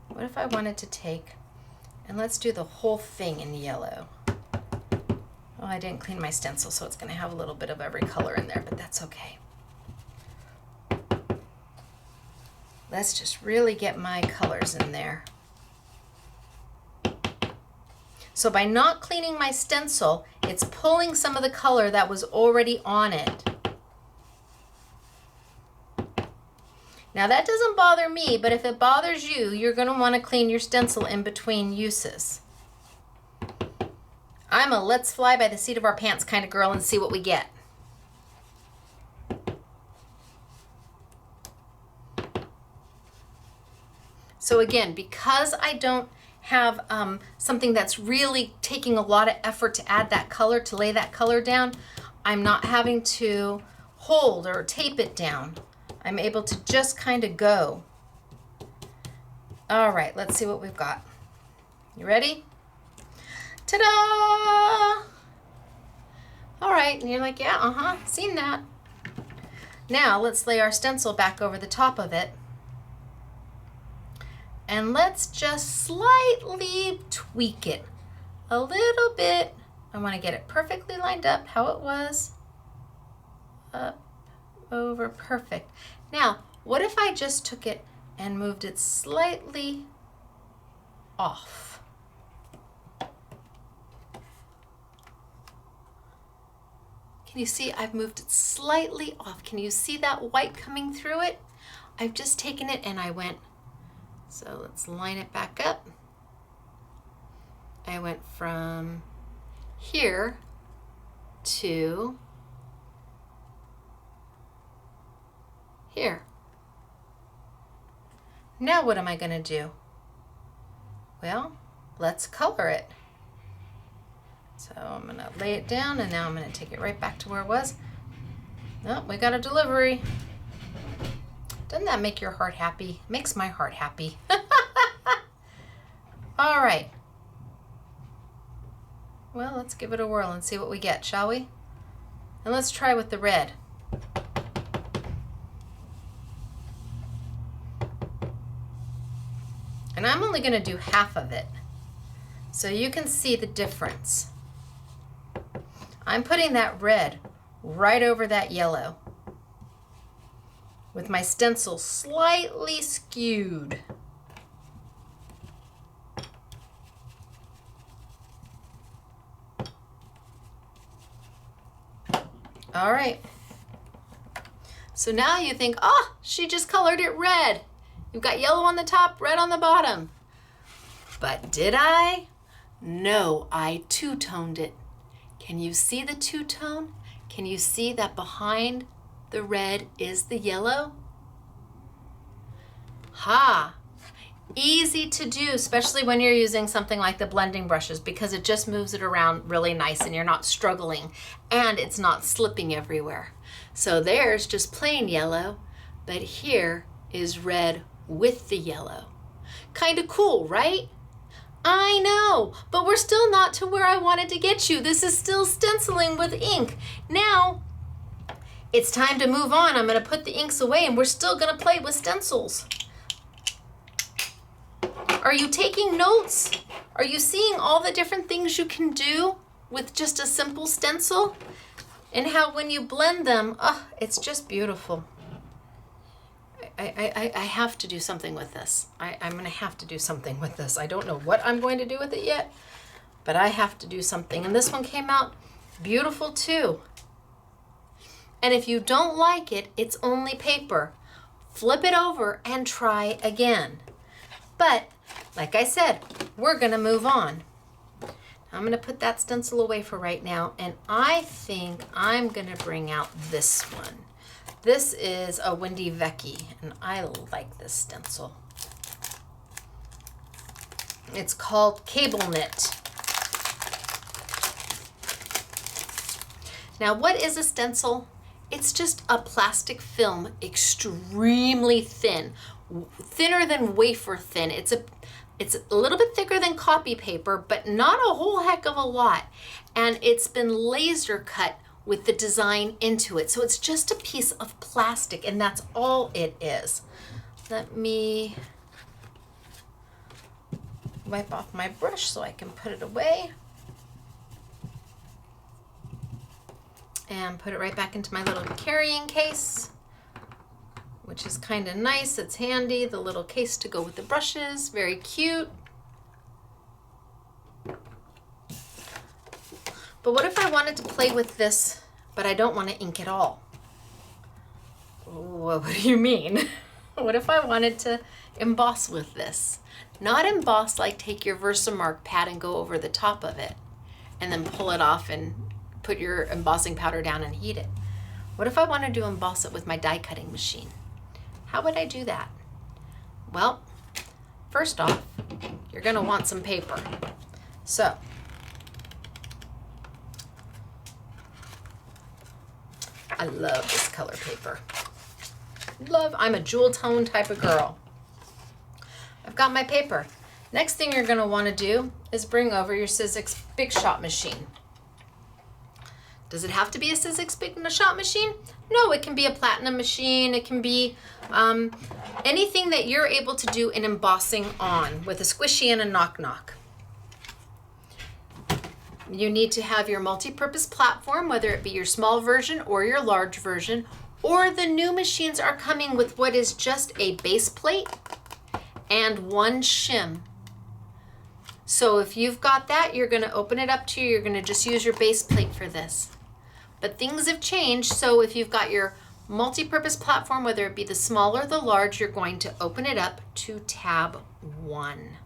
What if I wanted to take, and let's do the whole thing in yellow. Oh, I didn't clean my stencil, so it's going to have a little bit of every color in there, but that's okay. Let's just really get my colors in there. So by not cleaning my stencil, it's pulling some of the color that was already on it. Now that doesn't bother me, but if it bothers you, you're going to want to clean your stencil in between uses. I'm a let's fly by the seat of our pants kind of girl and see what we get. So again, because I don't have something that's really taking a lot of effort to add that color, to lay that color down, I'm not having to hold or tape it down. I'm able to just kind of go. All right, let's see what we've got. You ready? Ta-da! All right, and you're like, yeah, seen that. Now let's lay our stencil back over the top of it. And let's just slightly tweak it a little bit. I want to get it perfectly lined up how it was. up, over, perfect. Now, what if I just took it and moved it slightly off? Can you see I've moved it slightly off? Can you see that white coming through it? I've just taken it and I went, so let's line it back up. I went from here to here. Now what am I going to do? Well, let's color it. So I'm going to lay it down and now I'm going to take it right back to where it was. Oh, we got a delivery. Doesn't that make your heart happy? Makes my heart happy. All right. Well, let's give it a whirl and see what we get, shall we? And let's try with the red. And I'm only going to do half of it, so you can see the difference. I'm putting that red right over that yellow with my stencil slightly skewed. All right. So now you think, oh, she just colored it red. You've got yellow on the top, red on the bottom. But did I? No, I two-toned it. Can you see the two-tone? Can you see that behind the red is the yellow? Ha! Easy to do, especially when you're using something like the blending brushes, because it just moves it around really nice and you're not struggling and it's not slipping everywhere. So there's just plain yellow, but here is red with the yellow. Kind of cool, right? I know, but we're still not to where I wanted to get you. This is still stenciling with ink. Now, it's time to move on. I'm going to put the inks away and we're still going to play with stencils. Are you taking notes? Are you seeing all the different things you can do with just a simple stencil? And how when you blend them, oh, it's just beautiful. I have to do something with this. I'm going to have to do something with this. I don't know what I'm going to do with it yet, but I have to do something. And this one came out beautiful too. And if you don't like it, it's only paper. Flip it over and try again. But like I said, we're going to move on. I'm going to put that stencil away for right now, and I think I'm going to bring out this one. This is a Windy Vecchi, and I like this stencil. It's called Cable Knit. Now, what is a stencil? It's just a plastic film, extremely thin, thinner than wafer thin. It's a little bit thicker than copy paper, but not a whole heck of a lot. And it's been laser cut with the design into it. So it's just a piece of plastic, and that's all it is. Let me wipe off my brush so I can put it away. And put it right back into my little carrying case, which is kind of nice. It's handy, the little case to go with the brushes, very cute. But what if I wanted to play with this, but I don't want to ink it all? What do you mean? What if I wanted to emboss with this? Not emboss like take your Versamark pad and go over the top of it, and then pull it off and put your embossing powder down and heat it. What if I wanted to emboss it with my die cutting machine? How would I do that? Well, first off, you're going to want some paper. So, I love this color paper. I'm a jewel tone type of girl. I've got my paper. Next thing you're going to want to do is bring over your Sizzix Big Shot machine. Does it have to be a Sizzix Big Shot machine? No, it can be a platinum machine. It can be anything that you're able to do an embossing on with a squishy and a knock-knock. You need to have your multi-purpose platform, whether it be your small version or your large version, or the new machines are coming with what is just a base plate and one shim. So if you've got that, you're going to open it up to you. You're going to just use your base plate for this. But things have changed, so if you've got your multi-purpose platform, whether it be the small or the large, you're going to open it up to tab 1.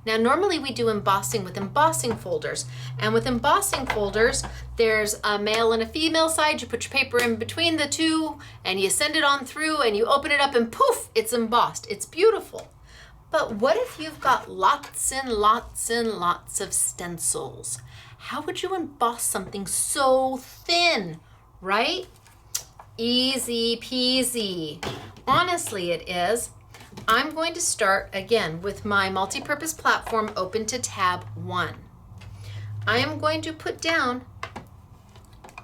Now normally we do embossing with embossing folders, and with embossing folders there's a male and a female side. You put your paper in between the two and you send it on through and you open it up and poof, it's embossed. It's beautiful. But what if you've got lots and lots and lots of stencils? How would you emboss something so thin, right? Easy peasy. Honestly, it is. I'm going to start again with my multi-purpose platform open to tab 1. I am going to put down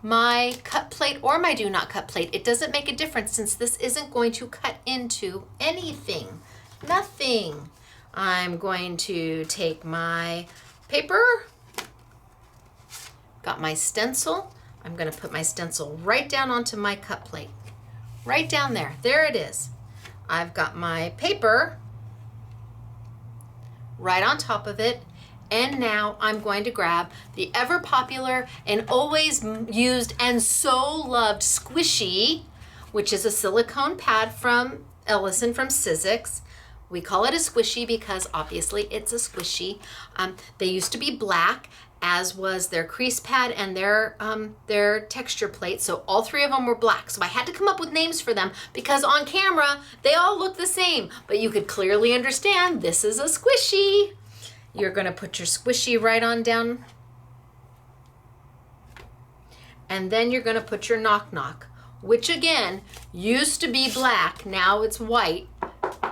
my cut plate or my do not cut plate. It doesn't make a difference since this isn't going to cut into anything. Nothing. I'm going to take my paper, got my stencil. I'm going to put my stencil right down onto my cut plate. Right down there. There it is. I've got my paper right on top of it. And now I'm going to grab the ever popular and always used and so loved Squishy, which is a silicone pad from Ellison from Sizzix. We call it a Squishy because obviously it's a Squishy. They used to be black, as was their crease pad and their texture plate. So all three of them were black. So I had to come up with names for them because on camera, they all look the same, but you could clearly understand this is a Squishy. You're gonna put your Squishy right on down. And then you're gonna put your Knock Knock, which again, used to be black, now it's white,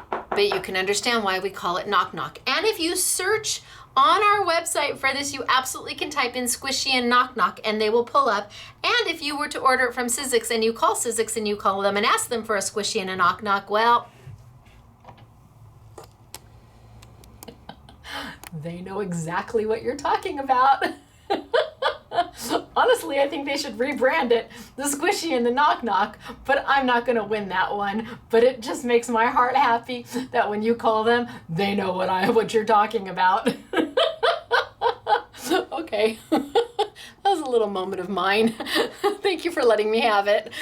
but you can understand why we call it Knock Knock. And if you search on our website for this, you absolutely can type in Squishy and Knock Knock and they will pull up. And if you were to order it from Sizzix and you call Sizzix and you call them and ask them for a Squishy and a Knock Knock, well, they know exactly what you're talking about. Honestly, I think they should rebrand it, the Squishy and the Knock Knock, but I'm not gonna win that one. But it just makes my heart happy that when you call them, they know what you're talking about. Okay, that was a little moment of mine. Thank you for letting me have it.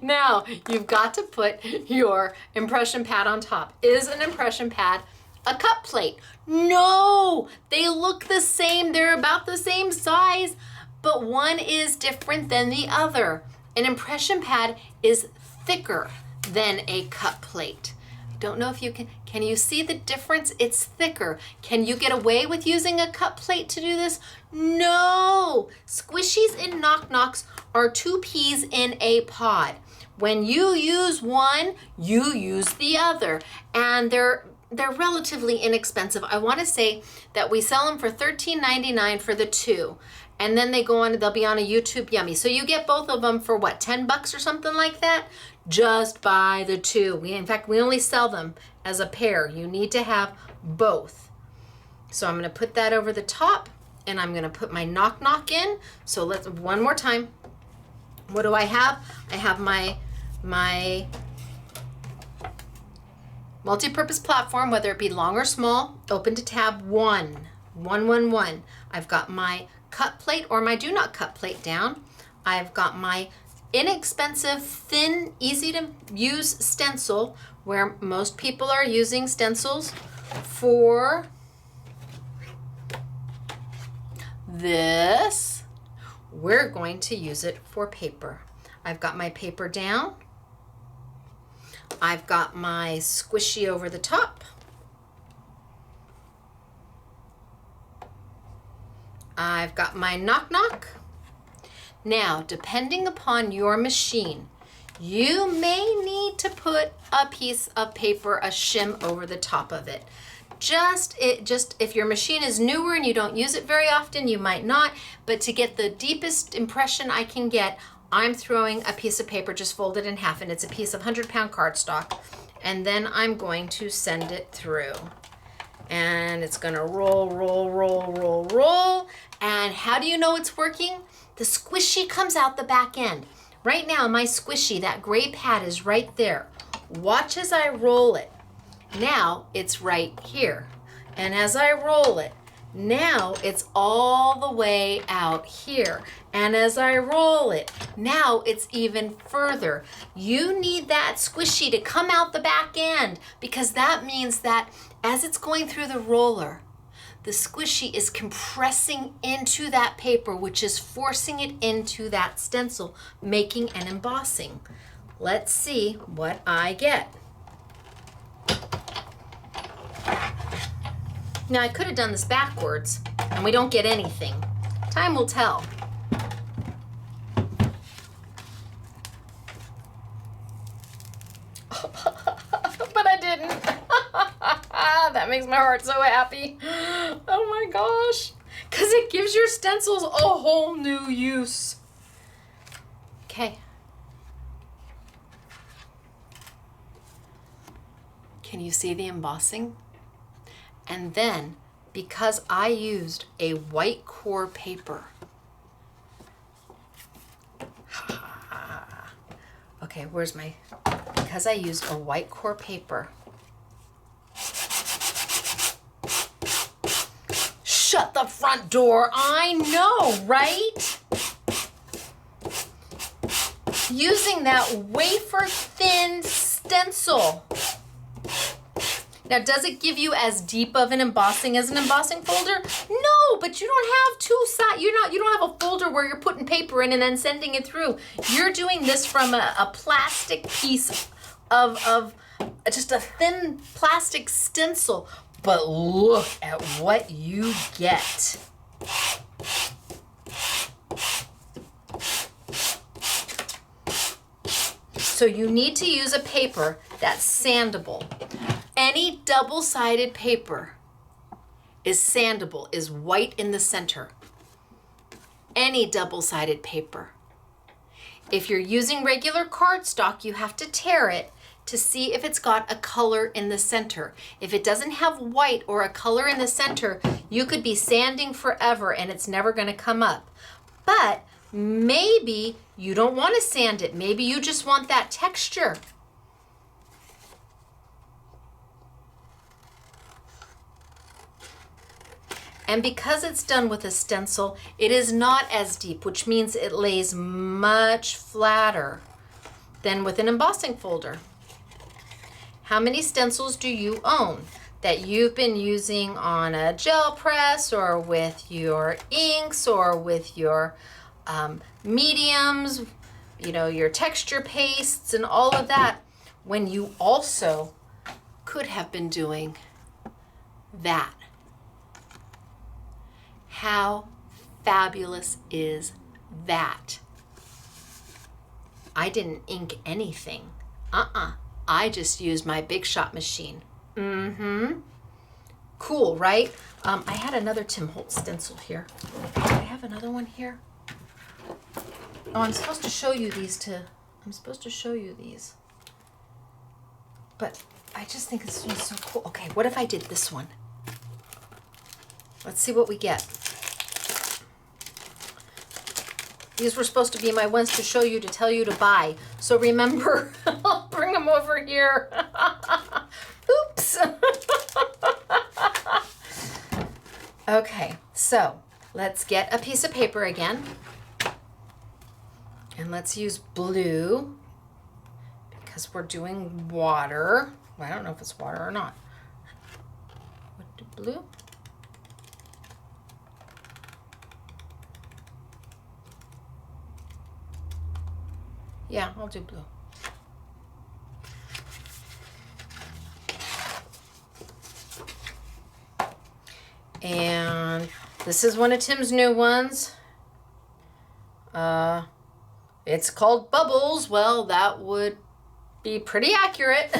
Now, you've got to put your impression pad on top. Is an impression pad a cut plate? No, they look the same. They're about the same size, but one is different than the other. An impression pad is thicker than a cut plate. I don't know if you can you see the difference? It's thicker. Can you get away with using a cut plate to do this? No. Squishies and Knock Knocks are two peas in a pod. When you use one, you use the other, and they're relatively inexpensive. I want to say that we sell them for $13.99 for the two, and then they'll be on a YouTube Yummy. So you get both of them for what, $10 or something like that? Just buy the two. In fact, we only sell them as a pair. You need to have both. So I'm going to put that over the top, and I'm going to put my Knock Knock in. So let's one more time. What do I have? I have my multi-purpose platform, whether it be long or small, open to tab 1. I've got my cut plate or my do not cut plate down. I've got my inexpensive, thin, easy to use stencil, where most people are using stencils for this. We're going to use it for paper. I've got my paper down. I've got my Squishy over the top. I've got my Knock Knock. Now, depending upon your machine, you may need to put a piece of paper, a shim over the top of it. Just if your machine is newer and you don't use it very often, you might not, but to get the deepest impression I can get, I'm throwing a piece of paper just folded in half, and it's a piece of 100-pound cardstock, and then I'm going to send it through. And it's gonna roll, roll, roll, roll, roll. And how do you know it's working? The squishy comes out the back end. Right now, my squishy, that gray pad is right there. Watch as I roll it. Now it's right here. And as I roll it, now it's all the way out here. And as I roll it, now it's even further. You need that squishy to come out the back end, because that means that as it's going through the roller, the squishy is compressing into that paper, which is forcing it into that stencil, making an embossing. Let's see what I get. Now, I could have done this backwards, and we don't get anything. Time will tell. But I didn't. That makes my heart so happy. Oh my gosh. Because it gives your stencils a whole new use. Okay. Can you see the embossing? And then, because I used a white core paper. Okay, where's my, because I used a white core paper. Shut the front door, I know, right? Using that wafer thin stencil. Now, does it give you as deep of an embossing as an embossing folder? No, but you don't have two sides. You don't have a folder where you're putting paper in and then sending it through. You're doing this from a plastic piece of just a thin plastic stencil. But look at what you get. So you need to use a paper that's sandable. Any double-sided paper is sandable, is white in the center. Any double-sided paper. If you're using regular cardstock, you have to tear it to see if it's got a color in the center. If it doesn't have white or a color in the center, you could be sanding forever and it's never going to come up. But maybe you don't want to sand it. Maybe you just want that texture. And because it's done with a stencil, it is not as deep, which means it lays much flatter than with an embossing folder. How many stencils do you own that you've been using on a gel press or with your inks or with your mediums, your texture pastes and all of that, when you also could have been doing that? How fabulous is that? I didn't ink anything. I just used my Big Shot machine. Cool, right? I had another Tim Holtz stencil here. Do I have another one here? Oh, I'm supposed to show you these But I just think this one's so cool. Okay, what if I did this one? Let's see what we get. These were supposed to be my ones to show you, to tell you to buy. So remember, I'll bring them over here. Oops. Okay, so let's get a piece of paper again. And let's use blue because we're doing water. Well, I don't know if it's water or not. What do blue? Yeah, I'll do blue. And this is one of Tim's new ones. It's called Bubbles. Well, that would be pretty accurate.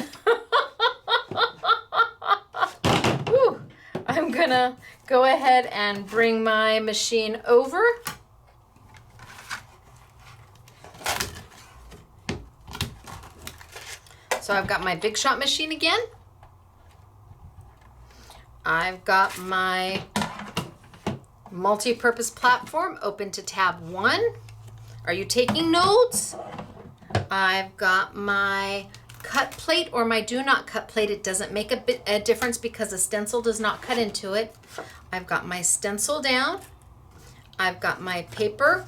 Whew. I'm gonna go ahead and bring my machine over. So I've got my Big Shot machine again. I've got my multi-purpose platform open to tab 1. Are you taking notes? I've got my cut plate or my do not cut plate. It doesn't make a difference because a stencil does not cut into it. I've got my stencil down. I've got my paper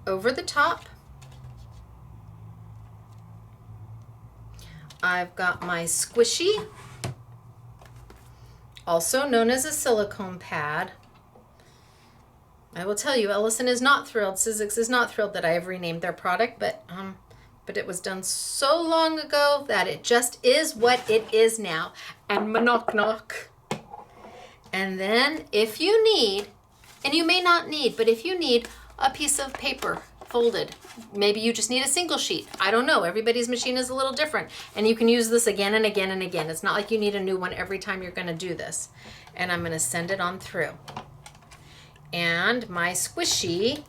over the top. I've got my squishy, also known as a silicone pad. I will tell you, Ellison is not thrilled, Sizzix is not thrilled that I have renamed their product, but it was done so long ago that it just is what it is now. And knock knock. And then if you need, and you may not need, but if you need a piece of paper folded, maybe you just need a single sheet. I don't know. Everybody's machine is a little different. And you can use this again and again and again. It's not like you need a new one every time you're going to do this. And I'm going to send it on through. And my squishy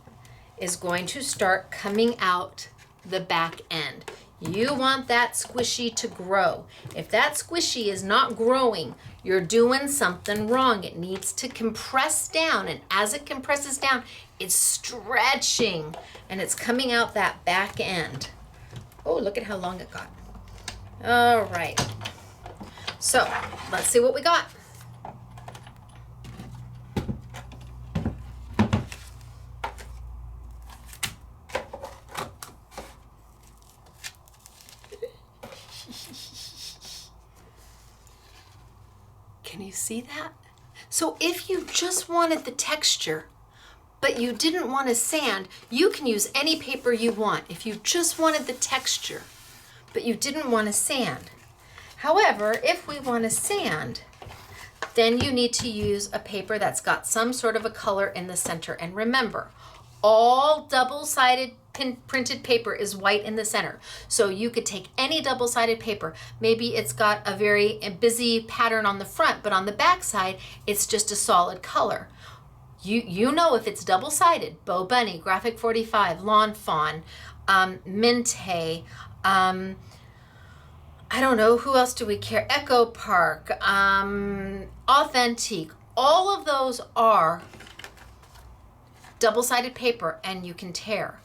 is going to start coming out the back end. You want that squishy to grow. If that squishy is not growing, you're doing something wrong. It needs to compress down, and as it compresses down, it's stretching and it's coming out that back end. Oh, look at how long it got. All right. So let's see what we got. Can you see that? So if you just wanted the texture, but you didn't want to sand, you can use any paper you want. If you just wanted the texture, but you didn't want to sand. However, if we want to sand, then you need to use a paper that's got some sort of a color in the center. And remember, all double-sided printed paper is white in the center. So you could take any double-sided paper. Maybe it's got a very busy pattern on the front, but on the back side, it's just a solid color. You know if it's double-sided, Bo Bunny, Graphic 45, Lawn Fawn, Minte, I don't know, who else do we care? Echo Park, Authentique. All of those are double-sided paper and you can tear.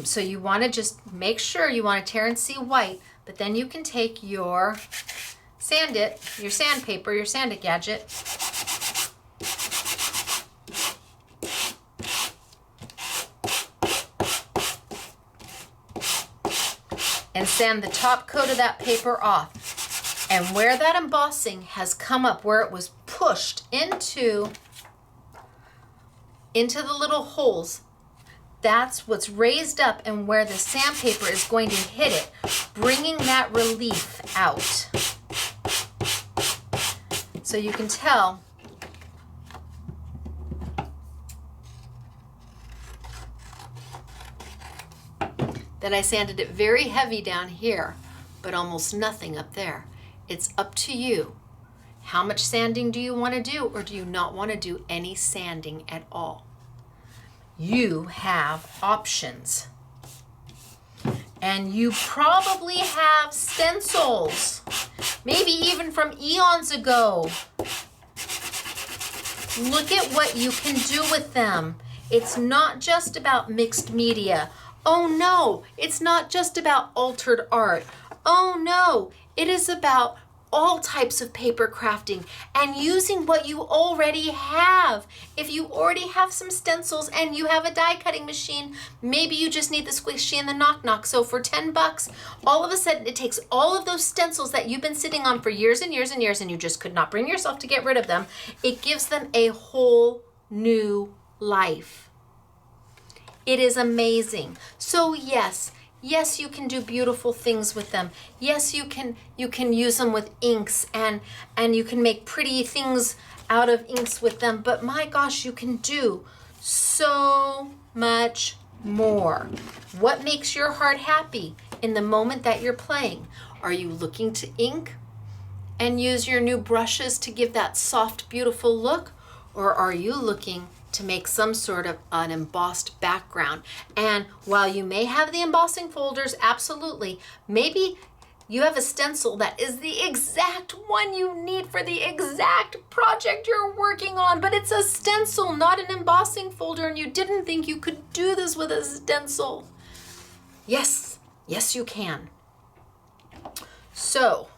So you want to just make sure you want to tear and see white, but then you can take your sandpaper, your sand-it gadget, and sand the top coat of that paper off. And where that embossing has come up, where it was pushed into the little holes, that's what's raised up and where the sandpaper is going to hit it, bringing that relief out. So you can tell that I sanded it very heavy down here, but almost nothing up there. It's up to you. How much sanding do you want to do, or do you not want to do any sanding at all? You have options. And you probably have stencils, maybe even from eons ago. Look at what you can do with them. It's not just about mixed media. Oh no, it's not just about altered art. Oh no, it is about all types of paper crafting and using what you already have. If you already have some stencils and you have a die cutting machine, maybe you just need the squishy and the knock knock. So for 10 bucks, all of a sudden it takes all of those stencils that you've been sitting on for years and years and years and you just could not bring yourself to get rid of them. It gives them a whole new life. It is amazing. So yes, you can do beautiful things with them. Yes, you can use them with inks and you can make pretty things out of inks with them. But my gosh, you can do so much more. What makes your heart happy in the moment that you're playing? Are you looking to ink and use your new brushes to give that soft, beautiful look? Or are you looking to make some sort of an embossed background? And while you may have the embossing folders, absolutely, maybe You have a stencil that is the exact one you need for the exact project you're working on, but it's a stencil, not an embossing folder, and you didn't think you could do this with a stencil. Yes, yes you can. So,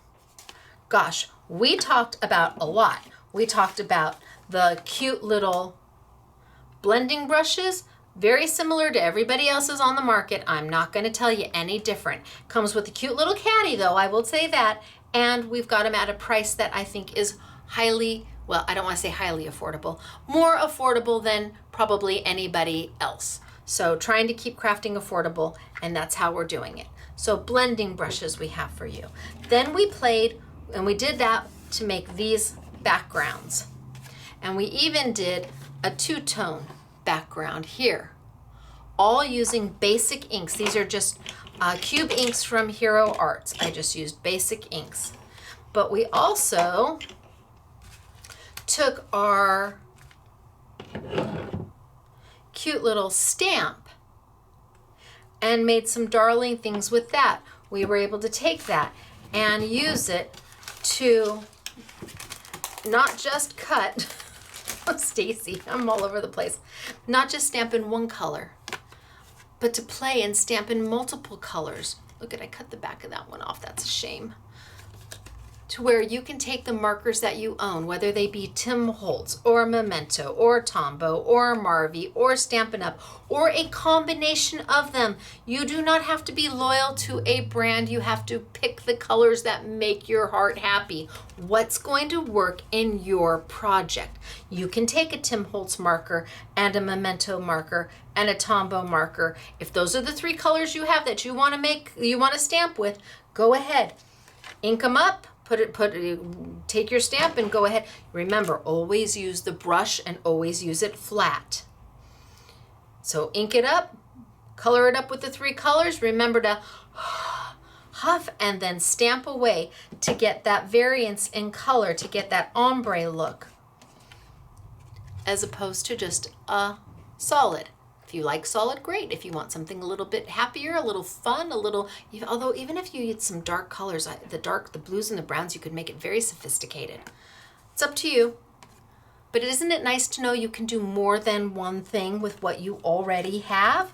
gosh, we talked about a lot. We talked about the cute little blending brushes, very similar to everybody else's on the market. I'm not going to tell you any different. Comes with a cute little caddy though, I will say that. And we've got them at a price that I think is highly, well, I don't want to say highly affordable, more affordable than probably anybody else. So trying to keep crafting affordable, and that's how we're doing it. So blending brushes we have for you. Then we played, and we did that to make these backgrounds. And we even did a two-tone background here, all using basic inks. These are just cube inks from Hero Arts. I just used basic inks. But we also took our cute little stamp and made some darling things with that. We were able to take that and use it to not just cut, Stacy, I'm all over the place, not just stamp in one color, but to play and stamp in multiple colors. Look at, I cut the back of that one off, that's a shame. To where you can take the markers that you own, whether they be Tim Holtz or Memento or Tombow or Marvy or Stampin' Up! Or a combination of them. You do not have to be loyal to a brand. You have to pick the colors that make your heart happy. What's going to work in your project? You can take a Tim Holtz marker and a Memento marker and a Tombow marker. If those are the three colors you have that you want to stamp with, go ahead. Ink them up. Take your stamp and go ahead. Remember, always use the brush and always use it flat. So ink it up, color it up with the three colors. Remember to huff and then stamp away to get that variance in color, to get that ombre look, as opposed to just a solid. If you like solid, great. If you want something a little bit happier, a little fun, although even if you use some dark colors, the blues and the browns, you could make it very sophisticated. It's up to you. But isn't it nice to know you can do more than one thing with what you already have?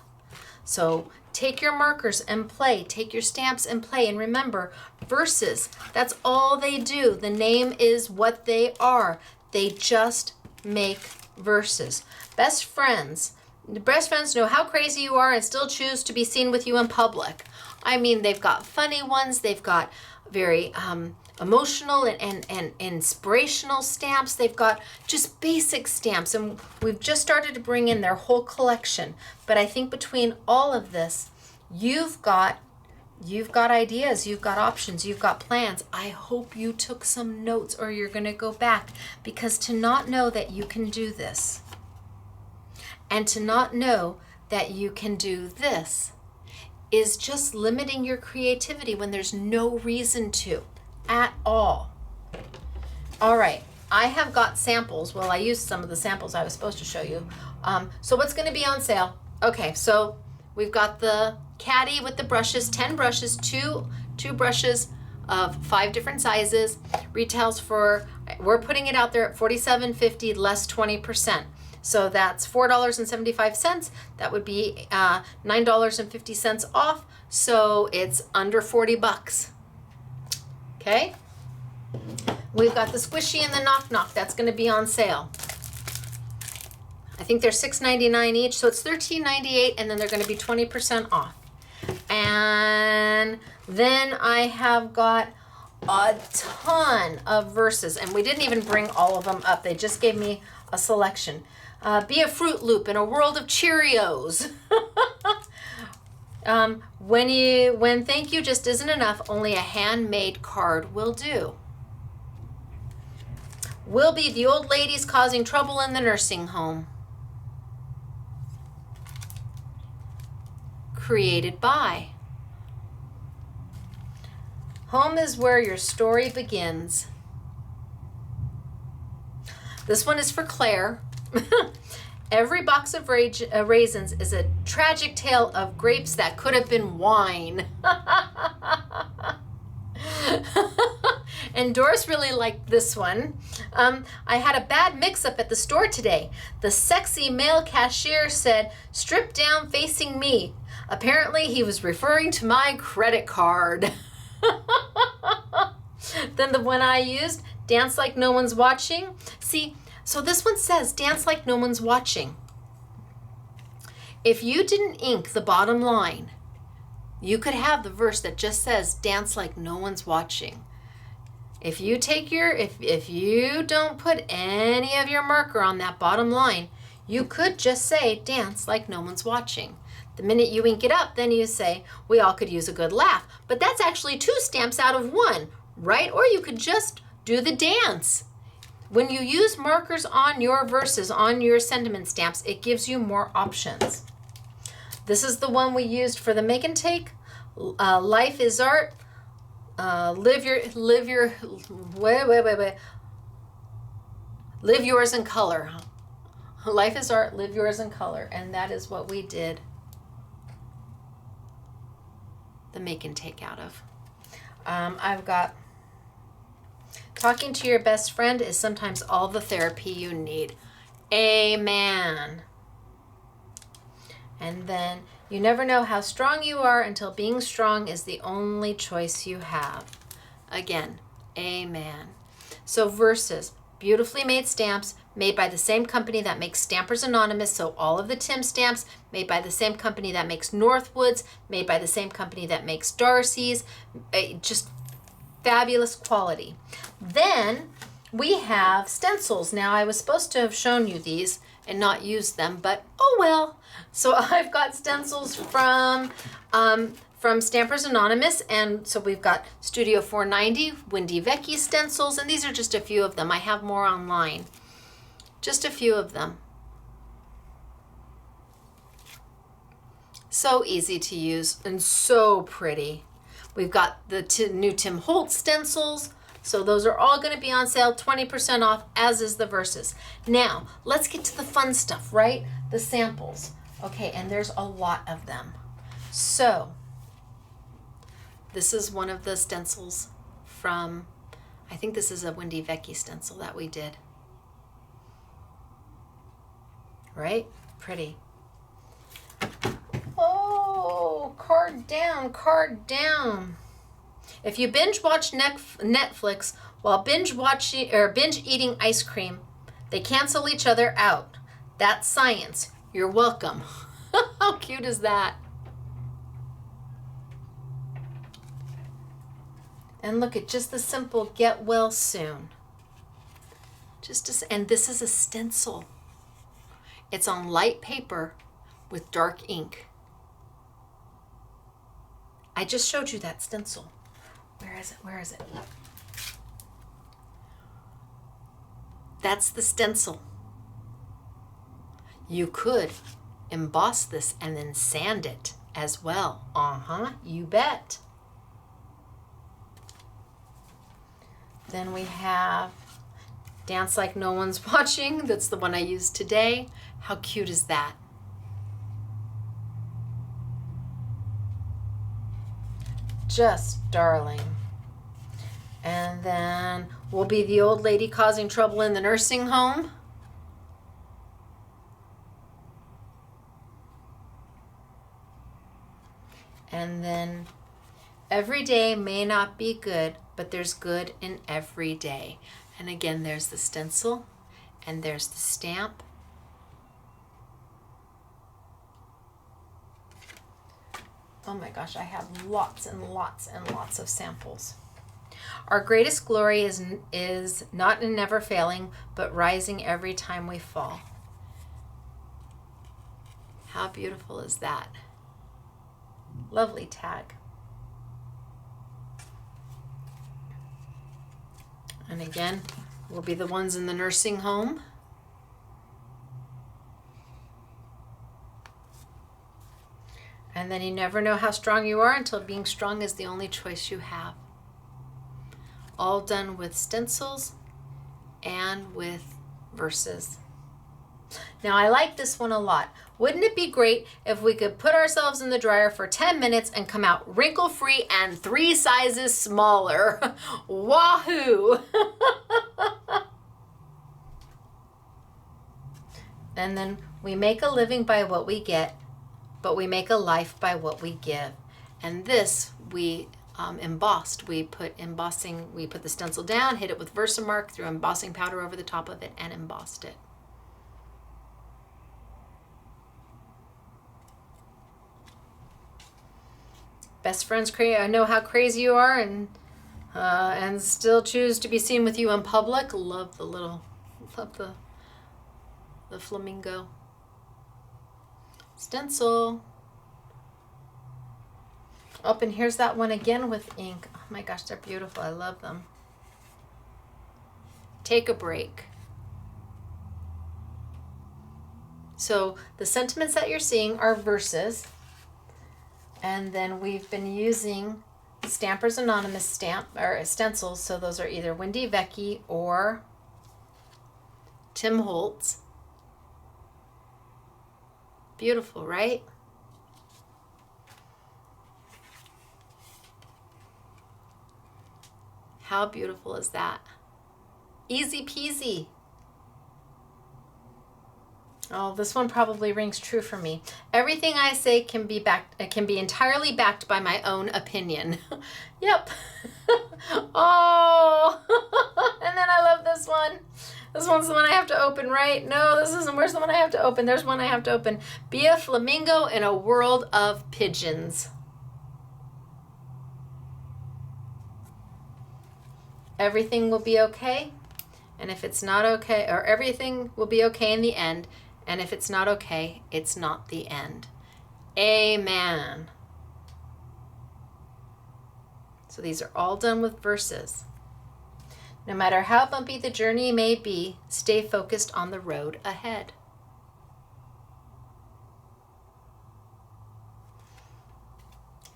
So take your markers and play. Take your stamps and play. And remember, verses, that's all they do. The name is what they are. They just make verses. Best friends. The best friends know how crazy you are and still choose to be seen with you in public. I mean, they've got funny ones. They've got very emotional and inspirational stamps. They've got just basic stamps. And we've just started to bring in their whole collection. But I think between all of this, you've got ideas, you've got options, you've got plans. I hope you took some notes or you're going to go back, because to not know that you can do this, and to not know that you can do this, is just limiting your creativity when there's no reason to at all. All right, I have got samples. Well, I used some of the samples I was supposed to show you. So what's going to be on sale? Okay, so we've got the caddy with the brushes, 10 brushes, two brushes of 5 different sizes. Retails for, we're putting it out there at $47.50 less 20%. So that's $4.75. That would be $9.50 off. So it's under 40 bucks. Okay. We've got the squishy and the knock knock. That's going to be on sale. I think they're $6.99 each. So it's $13.98, and then they're going to be 20% off. And then I have got a ton of verses, and we didn't even bring all of them up. They just gave me a selection. Be a Fruit Loop in a world of Cheerios. When thank you just isn't enough, only a handmade card will do. Will be the old ladies causing trouble in the nursing home. Created by. Home is where your story begins. This one is for Claire. Every box of raisins is a tragic tale of grapes that could have been wine. And Doris really liked this one. I had a bad mix-up at the store today. The sexy male cashier said, "Strip down facing me." Apparently he was referring to my credit card. Then the one I used, "Dance like no one's watching." See, so this one says, "Dance like no one's watching." If you didn't ink the bottom line, you could have the verse that just says, "Dance like no one's watching." If you take if you don't put any of your marker on that bottom line, you could just say, "Dance like no one's watching." The minute you ink it up, then you say, "We all could use a good laugh." But that's actually 2 stamps out of 1, right? Or you could just do the dance. When you use markers on your verses, on your sentiment stamps, it gives you more options. This is the one we used for the make and take. Life is art. Live yours in color. Life is art, live yours in color. And that is what we did the make and take out of. I've got, talking to your best friend is sometimes all the therapy you need. Amen. And then, you never know how strong you are until being strong is the only choice you have. Again, amen. So verses, beautifully made stamps made by the same company that makes Stampers Anonymous. So all of the Tim stamps made by the same company that makes Northwoods, made by the same company that makes Darcy's. Just fabulous quality. Then we have stencils. Now I was supposed to have shown you these and not used them, but oh well. So I've got stencils from Stampers Anonymous, and so we've got Studio 490, Windy Vecchi stencils, and these are just a few of them. I have more online. Just a few of them. So easy to use and so pretty. We've got the new Tim Holtz stencils. So those are all going to be on sale, 20% off, as is the verses. Now, let's get to the fun stuff, right? The samples. Okay, and there's a lot of them. So, this is one of the stencils from, I think this is a Windy Vecchi stencil that we did. Right? Pretty. Oh, card down, card down. If you binge watch Netflix while binge eating ice cream, they cancel each other out. That's science. You're welcome. How cute is that? And look at just the simple "get well soon." And this is a stencil. It's on light paper with dark ink. I just showed you that stencil. Where is it? Where is it? That's the stencil. You could emboss this and then sand it as well. You bet. Then we have Dance Like No One's Watching. That's the one I used today. How cute is that? Just darling. And then we'll be the old lady causing trouble in the nursing home. And then every day may not be good, but there's good in every day. And again, there's the stencil and there's the stamp. Oh my gosh, I have lots and lots and lots of samples. Our greatest glory is not in never failing, but rising every time we fall. How beautiful is that? Lovely tag. And again, we'll be the ones in the nursing home. And then you never know how strong you are until being strong is the only choice you have. All done with stencils and with verses. Now I like this one a lot. Wouldn't it be great if we could put ourselves in the dryer for 10 minutes and come out wrinkle-free and 3 sizes smaller? Wahoo! And then we make a living by what we get, but we make a life by what we give. And this we embossed. We put the stencil down, hit it with Versamark, threw embossing powder over the top of it, and embossed it. Best friends, I know how crazy you are, and still choose to be seen with you in public. Love the flamingo stencil. Oh, and here's that one again with ink. Oh my gosh, they're beautiful. I love them. Take a break. So the sentiments that you're seeing are verses. And then we've been using Stampers Anonymous stencils. So those are either Wendy Vecchi or Tim Holtz. Beautiful, right? How beautiful is that? Easy peasy. Oh, this one probably rings true for me. Everything I say can be entirely backed by my own opinion. Yep. Oh, and then I love this one. This one's the one I have to open, right? No, this isn't. Where's the one I have to open? There's one I have to open. Be a flamingo in a world of pigeons. Everything will be okay. And if it's not okay, or everything will be okay in the end. And if it's not okay, it's not the end. Amen. So these are all done with verses. No matter how bumpy the journey may be, stay focused on the road ahead.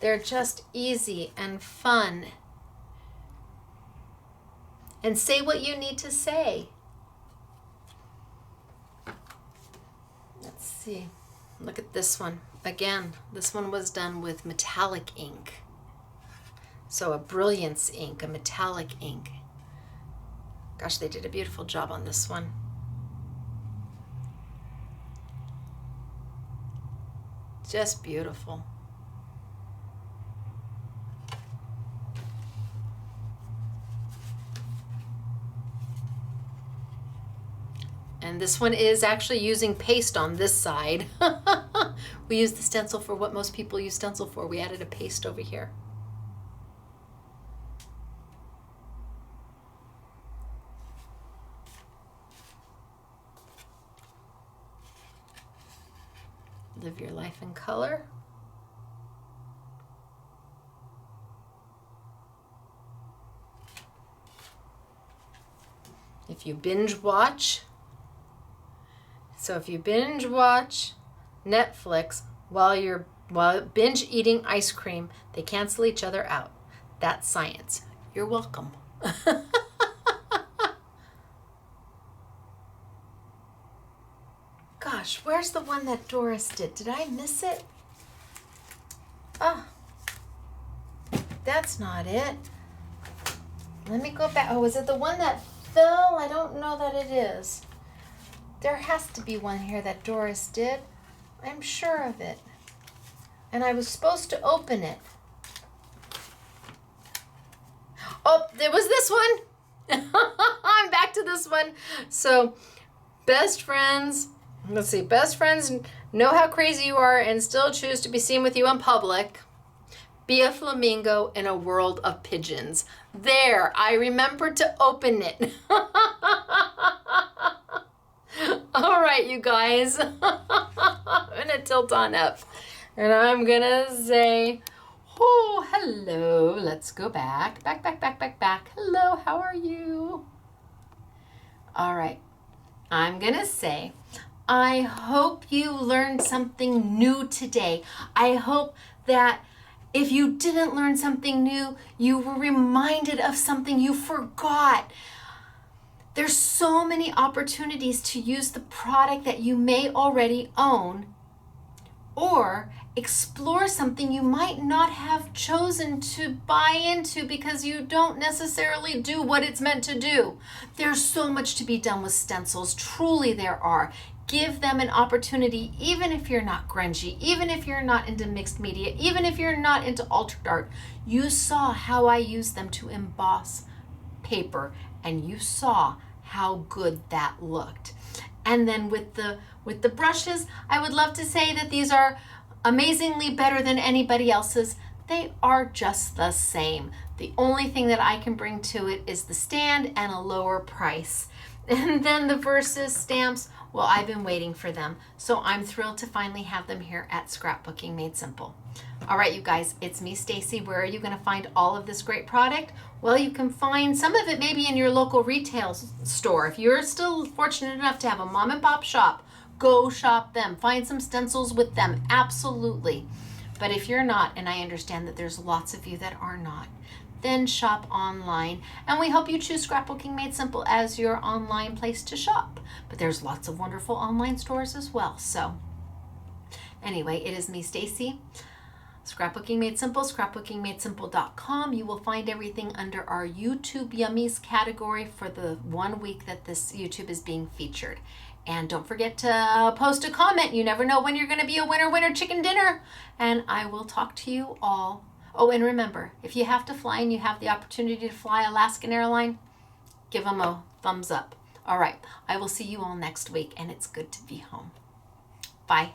They're just easy and fun. And say what you need to say. Let's see. Look at this one. Again, this one was done with metallic ink. So a brilliance ink, a metallic ink. Gosh, they did a beautiful job on this one. Just beautiful. And this one is actually using paste on this side. We use the stencil for what most people use stencil for. We added a paste over here. Live your life in color. If you binge watch, if you binge watch Netflix while binge eating ice cream, they cancel each other out. That's science. You're welcome. Gosh, where's the one that Doris did? Did I miss it? Oh, that's not it. Let me go back. Oh, is it the one that fell? I don't know that it is. There has to be one here that Doris did. I'm sure of it. And I was supposed to open it. Oh, it was this one. I'm back to this one. So, best friends, let's see, best friends know how crazy you are and still choose to be seen with you in public. Be a flamingo in a world of pigeons. There, I remembered to open it. All right, you guys. I'm gonna tilt on up. And I'm gonna say, oh, hello. Let's go back. Back. Hello, how are you? All right. I'm gonna say, I hope you learned something new today. I hope that if you didn't learn something new, you were reminded of something you forgot. There's so many opportunities to use the product that you may already own, or explore something you might not have chosen to buy into because you don't necessarily do what it's meant to do. There's so much to be done with stencils. Truly there are. Give them an opportunity, even if you're not grungy, even if you're not into mixed media, even if you're not into altered art. You saw how I use them to emboss paper, and you saw how good that looked. And then with the brushes, I would love to say that these are amazingly better than anybody else's. They are just the same. The only thing that I can bring to it is the stand and a lower price. And then the Versus stamps, well, I've been waiting for them. So I'm thrilled to finally have them here at Scrapbooking Made Simple. All right, you guys, it's me, Stacy. Where are you going to find all of this great product? Well, you can find some of it maybe in your local retail store. If you're still fortunate enough to have a mom and pop shop, go shop them. Find some stencils with them, absolutely. But if you're not, and I understand that there's lots of you that are not, then shop online. And we hope you choose Scrapbooking Made Simple as your online place to shop. But there's lots of wonderful online stores as well. So anyway, it is me, Stacy. Scrapbooking Made Simple, scrapbookingmadesimple.com. You will find everything under our YouTube Yummies category for the 1 week that this YouTube is being featured. And don't forget to post a comment. You never know when you're going to be a winner chicken dinner. And I will talk to you all. Oh, and remember, if you have to fly and you have the opportunity to fly Alaskan Airline, give them a thumbs up. All right, I will see you all next week, and it's good to be home. Bye.